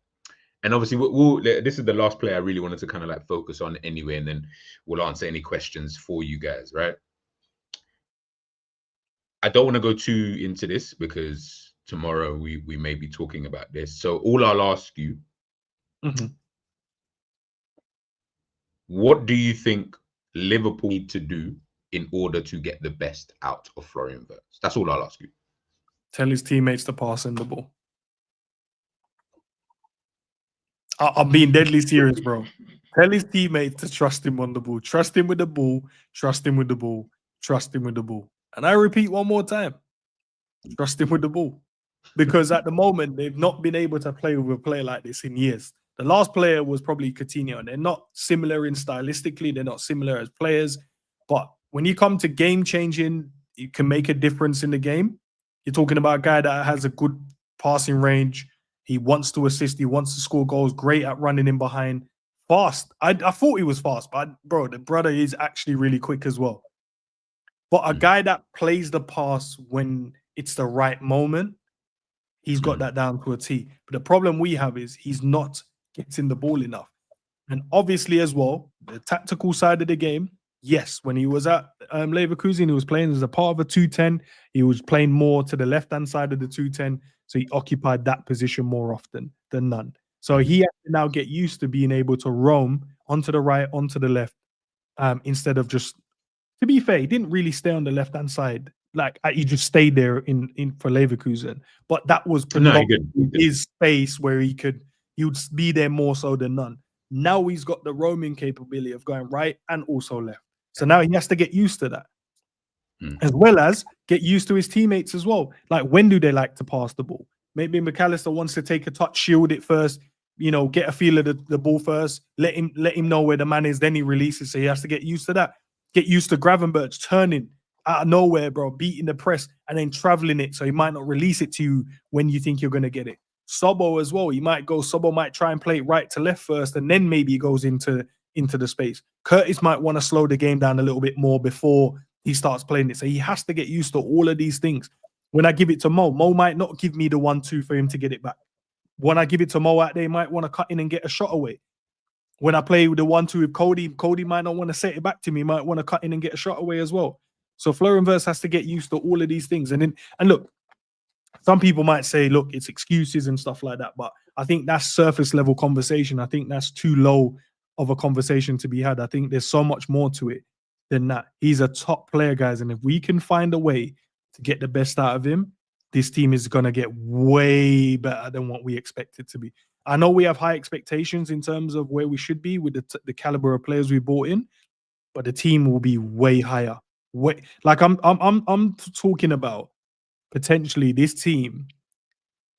and obviously this is the last player I really wanted to kind of like focus on anyway, and then we'll answer any questions for you guys, right? I don't want to go too into this because tomorrow we may be talking about this. So all I'll ask you, what do you think Liverpool need to do in order to get the best out of Florian Wirtz? That's all I'll ask you. Tell his teammates to pass him the ball. I'm being deadly serious, bro. Tell his teammates to trust him on the ball. Trust him with the ball. Trust him with the ball. Trust him with the ball. And I repeat one more time. Trust him with the ball. Because at the moment, they've not been able to play with a player like this in years. The last player was probably Coutinho, and they're not similar in stylistically. They're not similar as players. But when you come to game changing, you can make a difference in the game. You're talking about a guy that has a good passing range. He wants to assist. He wants to score goals. Great at running in behind. Fast. I thought he was fast, but bro, the brother is actually really quick as well. But a guy that plays the pass when it's the right moment, he's got that down to a T. But the problem we have is he's not getting the ball enough. And obviously as well, the tactical side of the game, yes, when he was at Leverkusen, he was playing as a part of a 2-10. He was playing more to the left-hand side of the 2-10. So he occupied that position more often than none. So he has to now get used to being able to roam onto the right, onto the left, instead of just, to be fair, he didn't really stay on the left-hand side. Like, he just stayed there in for Leverkusen. But that was his space where he would be there more so than none. Now he's got the roaming capability of going right and also left. So now he has to get used to that. As well as get used to his teammates as well. Like, when do they like to pass the ball? Maybe McAllister wants to take a touch, shield it first, get a feel of the ball first, let him know where the man is, then he releases. So he has to get used to that. Get used to Gravenberch turning out of nowhere, bro, beating the press and then traveling it. So he might not release it to you when you think you're going to get it. Sobo as well. Sobo might try and play it right to left first, and then maybe he goes into the space. Curtis might want to slow the game down a little bit more before he starts playing it. So he has to get used to all of these things. When I give it to Mo might not give me the 1-2 for him to get it back. When I give it to Mo out there, he might want to cut in and get a shot away. When I play with the 1-2 with Cody might not want to set it back to me. He might want to cut in and get a shot away as well. So Florian Wirtz has to get used to all of these things. And look, some people might say, look, it's excuses and stuff like that. But I think that's surface level conversation. I think that's too low of a conversation to be had. I think there's so much more to it than that. He's a top player, guys. And if we can find a way to get the best out of him, this team is going to get way better than what we expect it to be. I know we have high expectations in terms of where we should be with the caliber of players we brought in, but the team will be way higher. I'm talking about potentially this team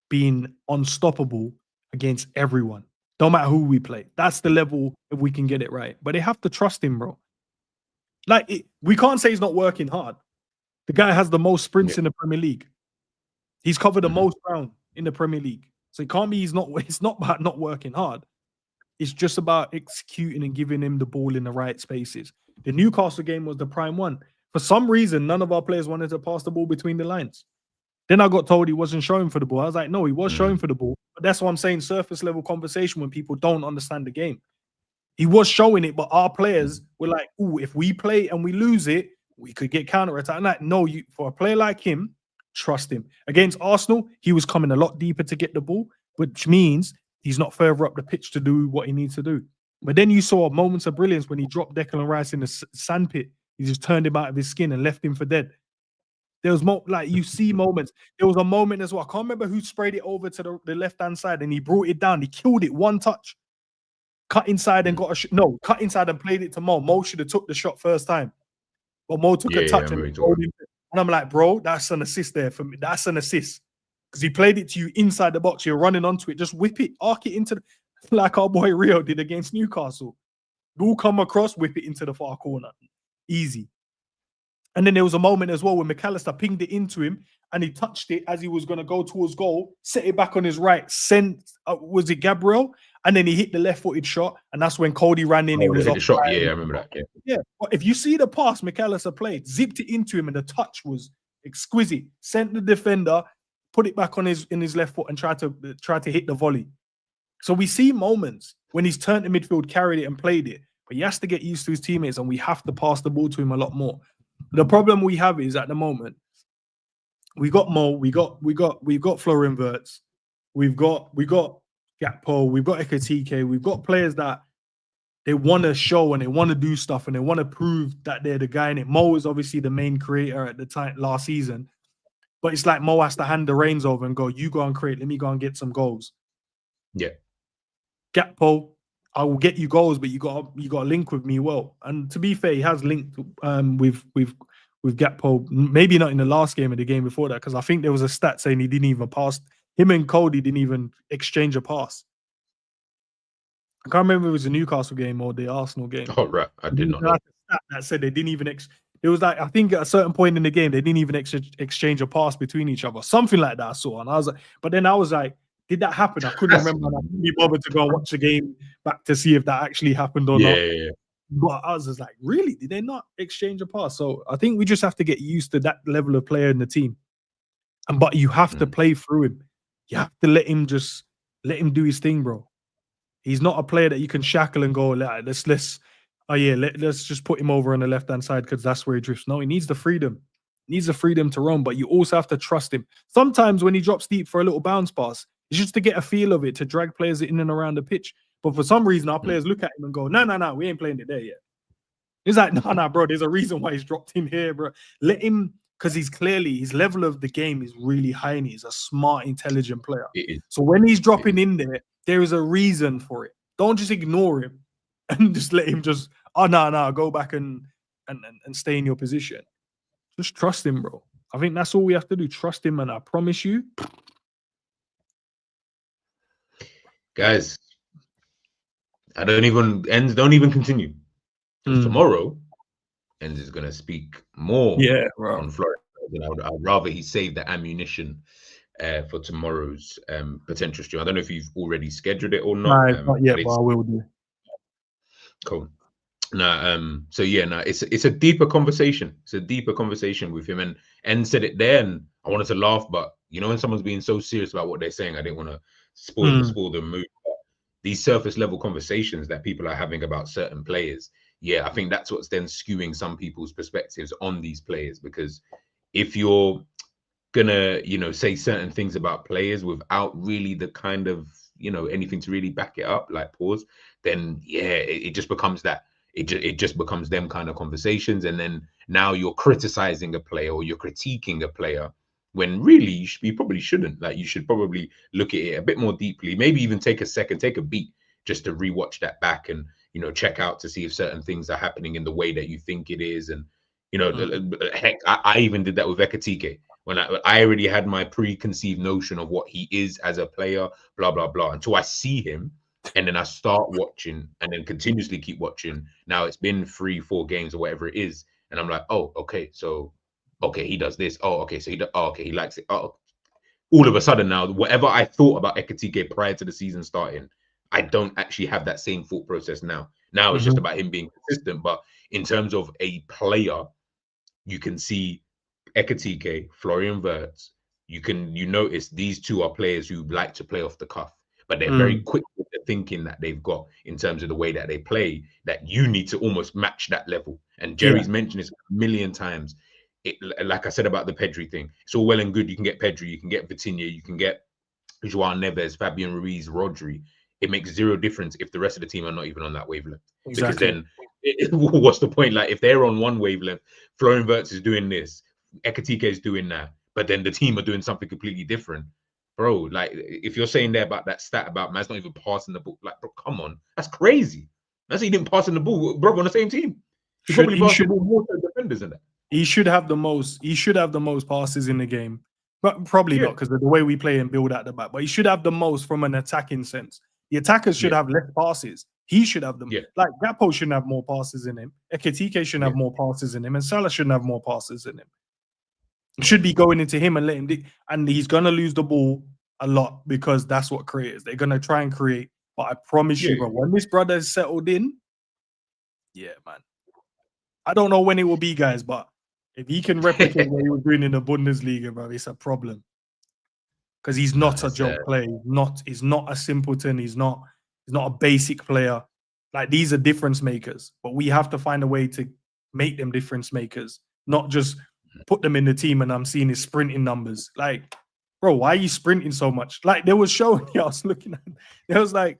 being unstoppable against everyone. Don't matter who we play. That's the level if we can get it right. But they have to trust him, bro. We can't say he's not working hard. The guy has the most sprints in the Premier League. He's covered the most ground in the Premier League. So it can't be it's not about not working hard. It's just about executing and giving him the ball in the right spaces. The Newcastle game was the prime one. For some reason, none of our players wanted to pass the ball between the lines. Then I got told he wasn't showing for the ball. I was like, no, he was showing for the ball. But that's what I'm saying, surface level conversation when people don't understand the game. He was showing it, but our players were like, ooh, if we play and we lose it, we could get counter-attacked. I'm like, no, for a player like him, trust him. Against Arsenal, he was coming a lot deeper to get the ball, which means he's not further up the pitch to do what he needs to do. But then you saw moments of brilliance when he dropped Declan Rice in the sandpit. He just turned him out of his skin and left him for dead. There was you see moments. There was a moment as well. I can't remember who sprayed it over to the left-hand side and he brought it down. He killed it one touch. Cut inside and cut inside and played it to Mo. Mo should have took the shot first time. But Mo took a touch and I'm like, bro, that's an assist there for me. That's an assist. Because he played it to you inside the box. You're running onto it. Just whip it, arc it into like our boy Rio did against Newcastle. Ball come across, whip it into the far corner. Easy. And then there was a moment as well when McAllister pinged it into him and he touched it as he was going to go towards goal, set it back on his right, was it Gabriel? And then he hit the left-footed shot, and that's when Cody ran in. He was off the shot. Yeah, I remember that. Yeah. But if you see the pass McAllister played, zipped it into him, and the touch was exquisite. Sent the defender, put it back on in his left foot, and tried to hit the volley. So we see moments when he's turned to midfield, carried it, and played it. But he has to get used to his teammates, and we have to pass the ball to him a lot more. The problem we have is at the moment, we got Mo, we got Florian Wirtz, we've got Gakpo, we've got Ekatike, we've got players that they want to show and they want to do stuff and they want to prove that they're the guy in it. Mo is obviously the main creator at the time last season, but it's like Mo has to hand the reins over and go, you go and create, let me go and get some goals. Yeah. Gakpo, I will get you goals, but you got to link with me well. And to be fair, he has linked with Gakpo. Maybe not in the last game or the game before that, because I think there was a stat saying he didn't even pass. Him and Cody didn't even exchange a pass. I can't remember if it was the Newcastle game or the Arsenal game. Oh, right. I did not know. Like a stat that said they didn't even. It was like, I think at a certain point in the game they didn't even exchange a pass between each other, something like that. I saw, and I was like, but then I was like, did that happen? I couldn't remember. And I couldn't be bothered to go and watch the game back to see if that actually happened or not. Yeah. But I was just like, really? Did they not exchange a pass? So I think we just have to get used to that level of player in the team. But you have to play through him. You have to let him do his thing, bro. He's not a player that you can shackle and go, let's just put him over on the left-hand side because that's where he drifts. No, he needs the freedom. He needs the freedom to run, but you also have to trust him. Sometimes when he drops deep for a little bounce pass, it's just to get a feel of it, to drag players in and around the pitch. But for some reason, our players look at him and go, no, we ain't playing it there yet. He's like, no, bro, there's a reason why he's dropped in here, bro. Let him, because his level of the game is really high and he's a smart, intelligent player. So when he's dropping in there is a reason for it. Don't just ignore him and just let him go back and stay in your position. Just trust him, bro. I think that's all we have to do. Trust him, and I promise you. Guys, Endz don't even continue. Tomorrow, Endz is going to speak more on Florian. I'd rather he save the ammunition for tomorrow's potential stream. I don't know if you've already scheduled it or not. Not yet, but I will do. Cool. It's a deeper conversation. It's a deeper conversation with him, and Endz said it there, and I wanted to laugh, but when someone's being so serious about what they're saying, I didn't want to spoil the mood. These surface level conversations that people are having about certain players, I think that's what's then skewing some people's perspectives on these players, because if you're gonna say certain things about players without really the kind of anything to really back it up, like pause, then it just becomes that it just becomes them kind of conversations, and then now you're criticizing a player or you're critiquing a player when really you probably shouldn't. Like, you should probably look at it a bit more deeply, maybe even take a beat just to rewatch that back and check out to see if certain things are happening in the way that you think it is. And heck, I even did that with Ekitike. When I already had my preconceived notion of what he is as a player, blah, blah, blah, until I see him and then I start watching and then continuously keep watching. Now it's been 3-4 games or whatever it is. And I'm like, oh, okay, so, okay, he does this. Oh, okay, so he likes it. Oh, all of a sudden now, whatever I thought about Ekitike prior to the season starting, I don't actually have that same thought process now. Now it's just about him being consistent. But in terms of a player, you can see Ekitike, Florian Wirtz, you notice these two are players who like to play off the cuff, but they're very quick with the thinking that they've got in terms of the way that they play, that you need to almost match that level. And Jerry's mentioned this a million times. Like I said about the Pedri thing, it's all well and good. You can get Pedri, you can get Vitinha, you can get João Neves, Fabian Ruiz, Rodri. It makes zero difference if the rest of the team are not even on that wavelength. Exactly. Because then what's the point? Like, if they're on one wavelength, Florian Wirtz is doing this, Ekitike is doing that, but then the team are doing something completely different. Bro, like, if you're saying there about that stat about man's not even passing the ball, like, bro, come on. That's crazy. That's he didn't pass in the ball, bro, on the same team. He probably passed the ball more to defenders than that. He should have the most passes in the game. But probably not, because of the way we play and build at the back. But he should have the most from an attacking sense. The attackers should have less passes. He should have them. Like, Gakpo shouldn't have more passes in him. Ekitike shouldn't have more passes in him. And Salah shouldn't have more passes in him. It should be going into him and let him. And he's going to lose the ball a lot, because that's what creators. They're going to try and create. But I promise you, bro, when this brother is settled in, man. I don't know when it will be, guys, but if he can replicate what he was doing in the Bundesliga, bro, it's a problem. Because he's not a joke player. He's not a simpleton. He's not a basic player. Like, these are difference makers. But we have to find a way to make them difference makers, not just put them in the team and I'm seeing his sprinting numbers. Like, bro, why are you sprinting so much? Like, there was showing, I was looking at, there was like,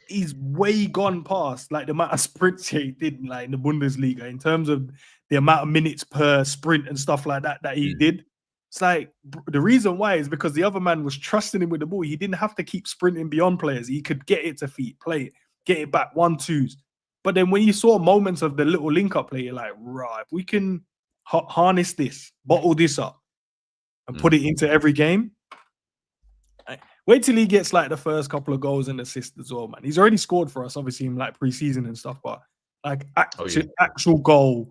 he's way gone past like the amount of sprints he did like in the Bundesliga in terms of the amount of minutes per sprint and stuff like that he did. It's like, the reason why is because the other man was trusting him with the ball. He didn't have to keep sprinting beyond players. He could get it to feet, play it. get it back 1-2s. But then when you saw moments of the little link-up play, you're like, right, if we can harness this, bottle this up, and put it into every game. Wait till he gets like the first couple of goals and assists as well, man. He's already scored for us, obviously, in like preseason and stuff, but like actual goal,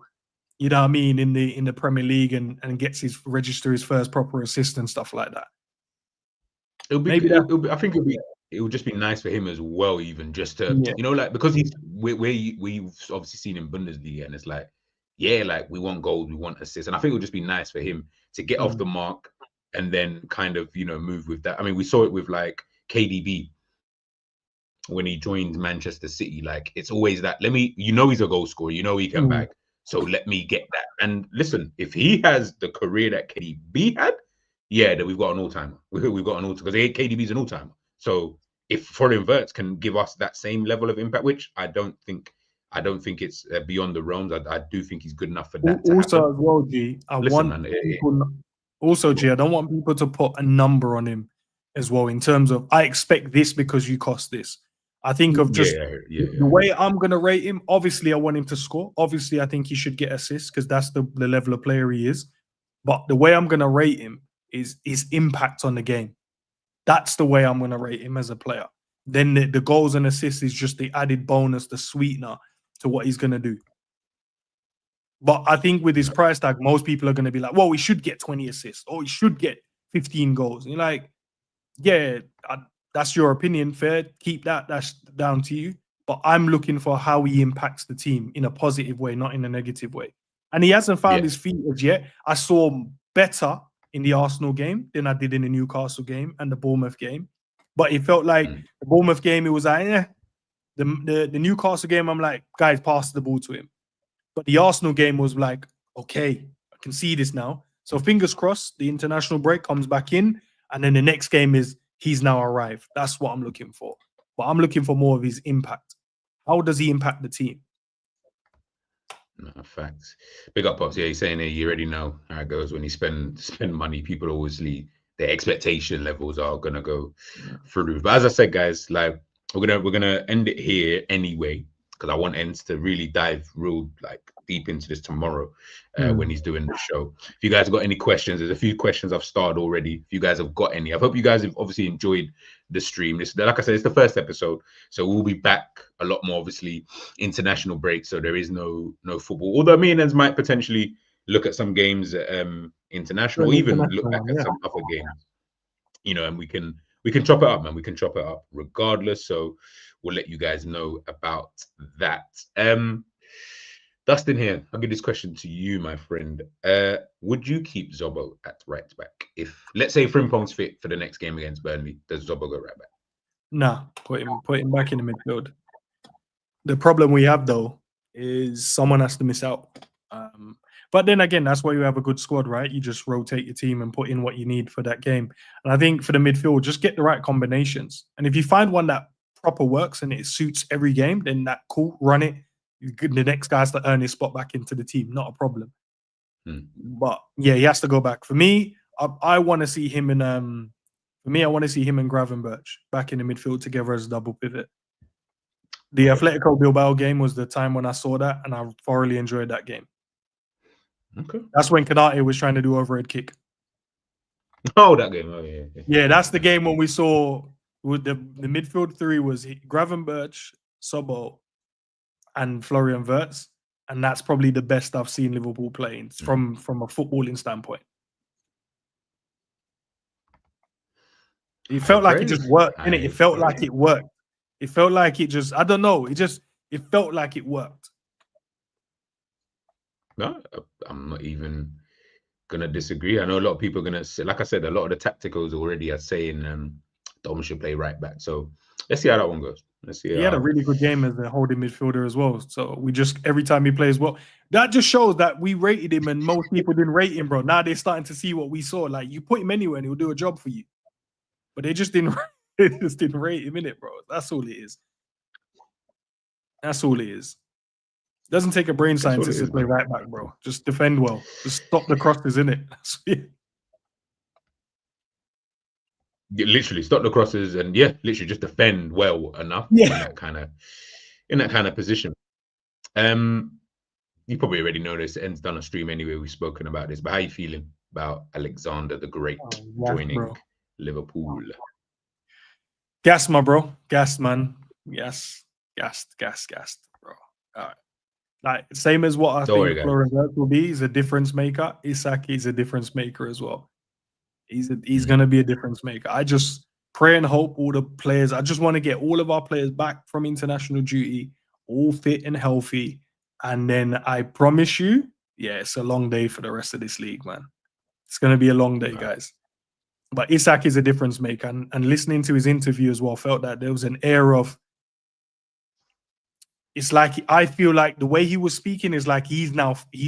you know what I mean, in the Premier League and gets his first proper assist and stuff like that. I think it would just be nice for him as well, even just to, you know, like, because we've obviously seen in Bundesliga, and it's like, yeah, like we want goals, we want assists, and I think it would just be nice for him to get off the mark and then kind of, you know, move with that. I mean, we saw it with like KDB when he joined Manchester City. Like, it's always that, he's a goal scorer, you know, he can bag, so let me get that. And listen, if he has the career that KDB had, yeah, then we've got an all-timer. We've got an all-timer, because KDB's an all-timer. So if Florian Wirtz can give us that same level of impact, which I don't think it's beyond the realms. I do think he's good enough for that. Also, as well, G, I don't want people to put a number on him as well, in terms of, I expect this because you cost this. I think of just the way I'm going to rate him. Obviously, I want him to score. Obviously, I think he should get assists, because that's the level of player he is. But the way I'm going to rate him is his impact on the game. That's the way I'm going to rate him as a player. Then the goals and assists is just the added bonus, the sweetener to what he's going to do. But I think with his price tag, most people are going to be like, well, he should get 20 assists, or he should get 15 goals. And you're like, yeah, that's your opinion. Fair. Keep that. That's down to you. But I'm looking for how he impacts the team in a positive way, not in a negative way. And he hasn't found his feet as yet. I saw better in the Arsenal game than I did in the Newcastle game and the Bournemouth game. But it felt like the Bournemouth game, it was like, The Newcastle game, I'm like, guys, pass the ball to him. But the Arsenal game was like, okay, I can see this now. So fingers crossed, the international break comes back in, and then the next game is he's now arrived. That's what I'm looking for. But I'm looking for more of his impact. How does he impact the team? No, facts. Big up, Pops. Yeah, he's saying here, you already know how it goes when you spend money. People obviously, their expectation levels are gonna go through. But as I said, guys, like we're gonna end it here anyway, because I want Endz to really dive real deep into this tomorrow when he's doing the show. If you guys have got any questions, there's a few questions I've started already. If you guys have got any, I hope you guys have obviously enjoyed the stream. This, like I said, it's the first episode, so we'll be back a lot more, obviously, international break, so there is no football. Although me and Endz might potentially look at some games international, or even look back at some other games, you know, and we can chop it up, man. We can chop it up regardless. So we'll let you guys know about that. Dustin here, I'll give this question to you, my friend. Would you keep Zobo at right back? If, let's say, Frimpong's fit for the next game against Burnley, does Zobo go right back? Nah, put him back in the midfield. The problem we have, though, is someone has to miss out. But then again, that's why you have a good squad, right? You just rotate your team and put in what you need for that game. And I think for the midfield, just get the right combinations. And if you find one that proper works and it suits every game, then that cool, run it. The next guy's to earn his spot back into the team, not a problem. But yeah, he has to go back. For me, I want to see him in Gravenberch back in the midfield together as a double pivot. The Atletico Bilbao game was the time when I saw that, and I thoroughly enjoyed that game. Okay. That's when Kanate was trying to do overhead kick. Oh, that game. Oh, yeah. Yeah, that's the game when we saw with the midfield three was Gravenberch, Sobo, and Florian Wirtz. And that's probably the best I've seen Liverpool playing from a footballing standpoint. It felt like it just worked, innit? It felt like it worked. It felt like it just, I don't know. It felt like it worked. No, I'm not even gonna disagree. I know a lot of people are gonna say, like I said, a lot of the tacticals already are saying Dom should play right back. So let's see how that one goes. Let's see. He had a really good game as a holding midfielder as well. So we just, every time he plays well, that just shows that we rated him and most people didn't rate him, bro. Now they're starting to see what we saw. Like, you put him anywhere and he'll do a job for you. But they just didn't rate him in it, bro. That's all it is. That's all it is. It doesn't take a brain scientist to play right back, bro. Just defend well. Just stop the crosses, innit? literally stop the crosses and literally just defend well enough Yeah. in that kind of position. You probably already know this. End's done a stream anyway. We've spoken about this, but how are you feeling about Alexander the Great joining Liverpool? Gas, my bro. Gas, man. Yes. Gassed, bro. All right. Like, same as what I think Florian will be. He's a difference maker. Isak is a difference maker as well. He's going to be a difference maker. I just pray and hope all the players. I just want to get all of our players back from international duty, all fit and healthy. And then I promise you, it's a long day for the rest of this league, man. It's going to be a long day, guys. But Isak is a difference maker. And listening to his interview as well, felt that there was an air of, it's like, I feel like the way he was speaking is like he's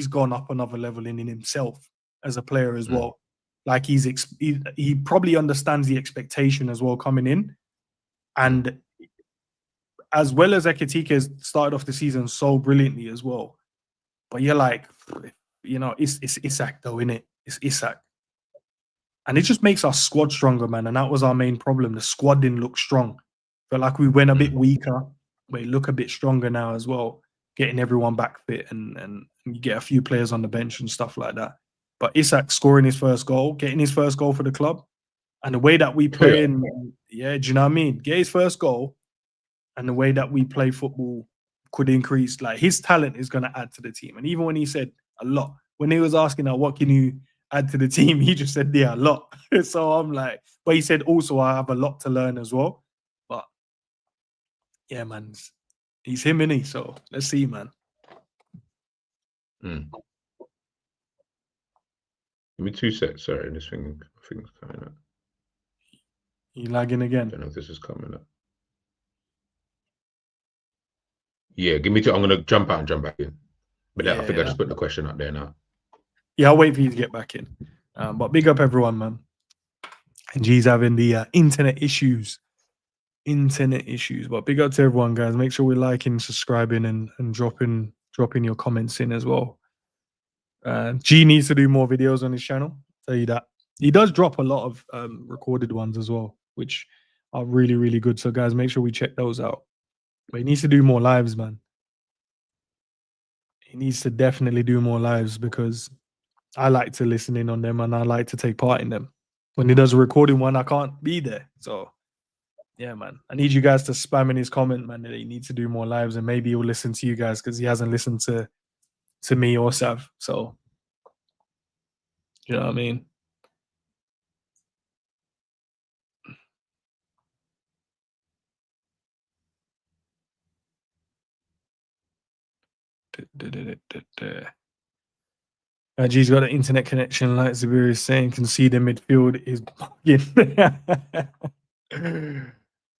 gone up another level in himself as a player as well. Like he probably understands the expectation as well coming in. And as well as Ekitike has started off the season so brilliantly as well. But you're like, it's Isak though, innit? It's Isak. And it just makes our squad stronger, man. And that was our main problem. The squad didn't look strong. Felt like we went a bit weaker. We look a bit stronger now as well, getting everyone back fit and you get a few players on the bench and stuff like that. But Isak scoring his first goal, getting his first goal for the club, and the way that we play, do you know what I mean? Get his first goal, and the way that we play football could increase. Like, his talent is going to add to the team. And even when he said a lot, when he was asking, what can you add to the team? He just said, a lot. So I'm like, but he said also, I have a lot to learn as well. But yeah, man, he's him, innit? So let's see, man. Give me 2 seconds. Sorry, this thing's coming up. You lagging again? I don't know if this is coming up. Yeah, give me 2. I'm gonna jump out and jump back in. But I think I just put the question up there now. Yeah, I'll wait for you to get back in. But big up everyone, man. And G's having the internet issues. But big up to everyone, guys. Make sure we're liking, subscribing, and dropping your comments in as well. G needs to do more videos on his channel. I'll tell you that. He does drop a lot of recorded ones as well, which are really, really good. So, guys, make sure we check those out. But he needs to do more lives, man. He needs to definitely do more lives because I like to listen in on them and I like to take part in them. When he does a recording one, I can't be there. So, yeah, man. I need you guys to spam in his comment, man, that he needs to do more lives and maybe he'll listen to you guys because he hasn't listened to me or Sav. So, you know what I mean? G's got an internet connection, like Zabir is saying. Can see the midfield is bugging.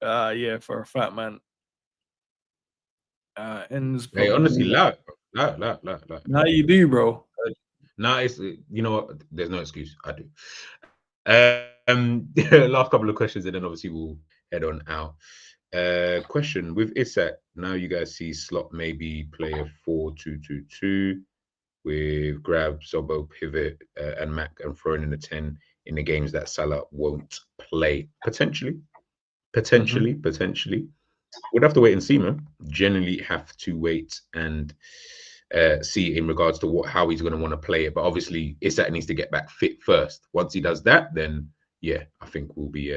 Yeah, for a fact, man. Endz. Hey, honestly, loud. Now you do, bro. Nah, it's, you know what? There's no excuse. I do. Last couple of questions, and then obviously we'll head on out. Question with Isak. Now you guys see Slot maybe play a 4-2-2-2 with Grab, Zobo, Pivot, and Mac, and throwing in a 10 in the games that Salah won't play. Potentially. We'd have to wait and see, man. Generally have to wait and see in regards to how he's going to want to play it. But obviously, Isak needs to get back fit first. Once he does that, then I think we'll be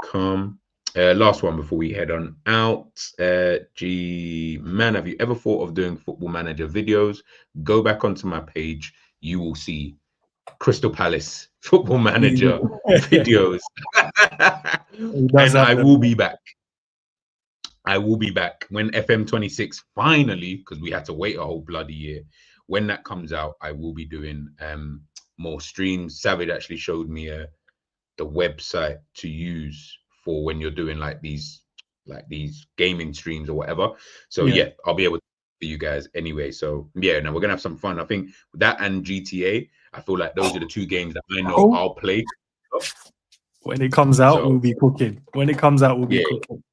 calm. Last one before we head on out. G man, have you ever thought of doing Football Manager videos? Go back onto my page. You will see Crystal Palace Football Manager videos. And I will be back. I will be back when FM26 finally, because we had to wait a whole bloody year. When that comes out, I will be doing more streams. Savage actually showed me the website to use for when you're doing like these gaming streams or whatever. So I'll be able to for you guys anyway. So now we're gonna have some fun. I think that and GTA, I feel like those are the 2 games that I know I'll play. When it comes out, we'll be cooking. When it comes out, we'll be cooking.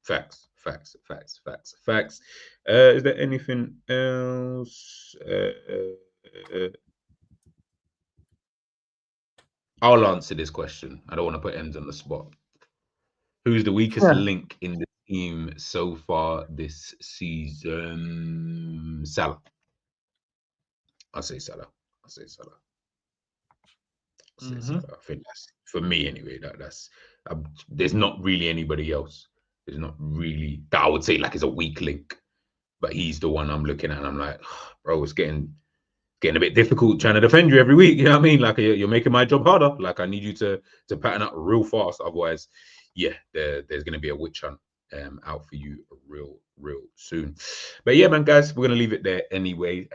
Facts. Is there anything else? I'll answer this question. I don't want to put Endz on the spot. Who's the weakest link in the team so far this season? Salah. I'll say Salah. Mm-hmm. I think that's, for me anyway, that's there's not really anybody else. There's not really that I would say like is a weak link, but he's the one I'm looking at, and I'm like, bro, it's getting a bit difficult trying to defend you every week. You know what I mean? Like you're making my job harder. Like I need you to pattern up real fast. Otherwise, yeah, there's gonna be a witch hunt out for you real soon. But yeah, man, guys, we're gonna leave it there anyway.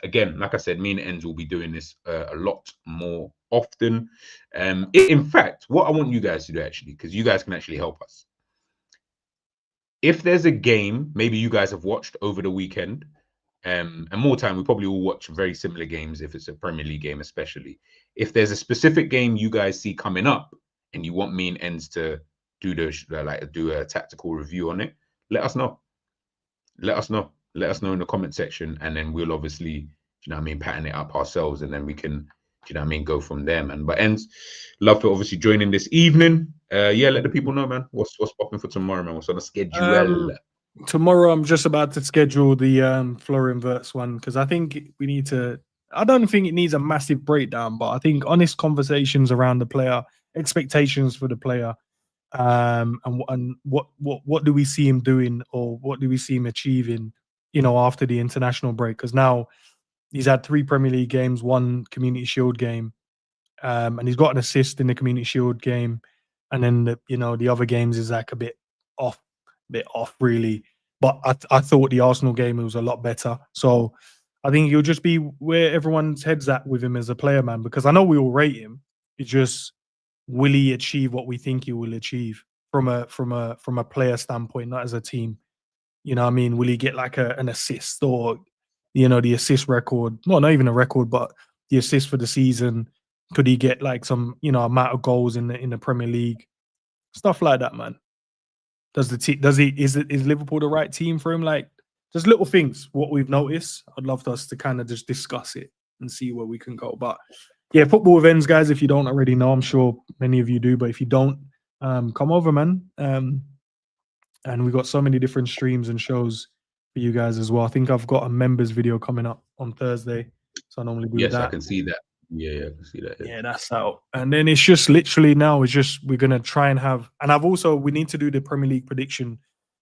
Again, like I said, me and Endz will be doing this a lot more often. In fact, what I want you guys to do actually, because you guys can actually help us. If there's a game, maybe you guys have watched over the weekend, and more time, we probably all watch very similar games if it's a Premier League game, especially. If there's a specific game you guys see coming up and you want me and Endz to do a tactical review on it, let us know. Let us know in the comment section, and then we'll obviously, you know what I mean, pattern it up ourselves, and then we can, you know what I mean, go from there, man. But Endz, love for obviously joining this evening. Yeah, let the people know, man. What's popping for tomorrow, man? What's on the schedule? Tomorrow, I'm just about to schedule the Florian Wirtz one because I think we need to. I don't think it needs a massive breakdown, but I think honest conversations around the player, expectations for the player, and what do we see him doing, or what do we see him achieving, you know, after the international break? Because now he's had 3 Premier League games, 1 Community Shield game, and he's got an assist in the Community Shield game, and then the other games is like a bit off really. But I thought the Arsenal game was a lot better. So I think he'll just be where everyone's heads at with him as a player, man. Because I know we all rate him. It's just, will he achieve what we think he will achieve from a player standpoint, not as a team? You know what I mean? Will he get like an assist, or the assist record? Well, not even a record, but the assist for the season. Could he get like some amount of goals in the Premier League? Stuff like that, man. Is Liverpool the right team for him? Like, just little things, what we've noticed. I'd love us to kind of just discuss it and see where we can go. But yeah, Football with Endz, guys, if you don't already know, I'm sure many of you do, but if you don't, come over, man. And we got so many different streams and shows for you guys as well. I think I've got a members video coming up on Thursday, so I normally do that. Yes, I can see that. Yeah, I can see that. Yeah, that's out. And then it's just literally now, we're gonna try and have, and we need to do the Premier League prediction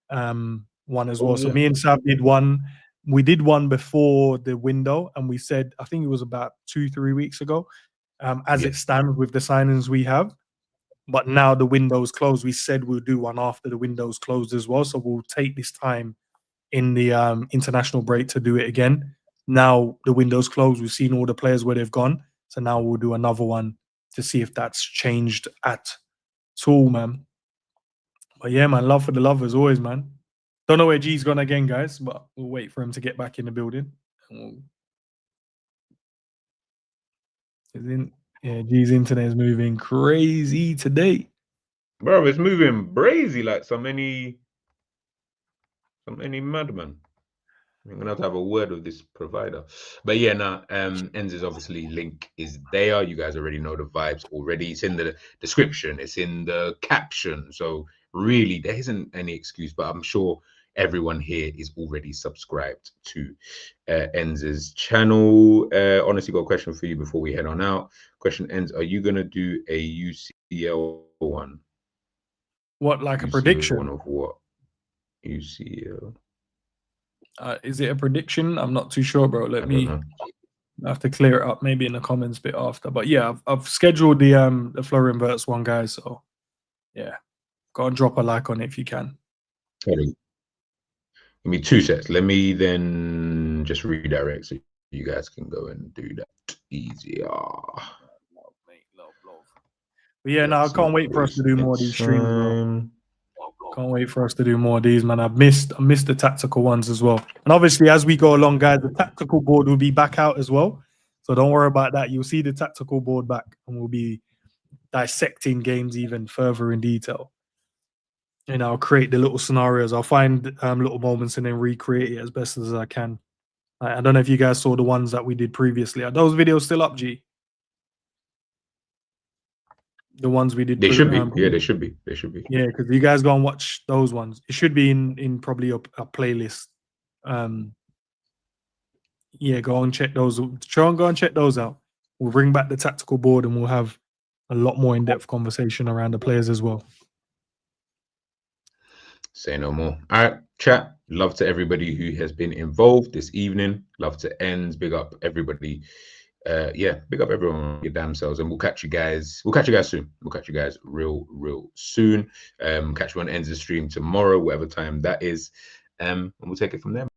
one as well. So me and Sav did one. We did one before the window, and we said, I think it was about 2-3 weeks ago, it stands with the signings we have. But now the window's closed. We said we'll do one after the window's closed as well. So we'll take this time in the international break to do it again. Now the window's closed. We've seen all the players where they've gone. So now we'll do another one to see if that's changed at all, man. But yeah, man, love for the love as always, man. Don't know where G's gone again, guys, but we'll wait for him to get back in the building. G's internet is moving crazy today. Bro, it's moving brazy like so many madmen. I'm gonna have to have a word with this provider. But yeah, Endz's obviously link is there. You guys already know the vibes already. It's in the description, it's in the caption. So really there isn't any excuse, but I'm sure everyone here is already subscribed to Endz's channel. Honestly, got a question for you before we head on out. Question, Endz, are you gonna do a UCL one? What, like a prediction? One of what? UCL. Is it a prediction? I'm not too sure, bro. I have to clear it up maybe in the comments a bit after. But yeah, I've scheduled the Florian Wirtz one, guys. So yeah, go and drop a like on it if you can. Give me 2 seconds. Let me then just redirect so you guys can go and do that easier. But yeah, I can't wait for us to do more of these streams, bro. Can't wait for us to do more of these, man. I missed the tactical ones as well. And obviously, as we go along, guys, the tactical board will be back out as well. So don't worry about that. You'll see the tactical board back, and we'll be dissecting games even further in detail. And I'll create the little scenarios. I'll find little moments and then recreate it as best as I can. I don't know if you guys saw the ones that we did previously. Are those videos still up, G? The ones we did. They should be. Yeah, they should be. They should be. Yeah, because you guys go and watch those ones. It should be in probably a playlist. Yeah, go and check those. Try and go and check those out. We'll bring back the tactical board and we'll have a lot more in-depth conversation around the players as well. Say no more. All right, chat. Love to everybody who has been involved this evening. Love to Endz. Big up everybody. Yeah, big up everyone, your damn selves, and we'll catch you guys. We'll catch you guys soon. We'll catch you guys real soon. Catch you on Endz stream tomorrow, whatever time that is. And we'll take it from there.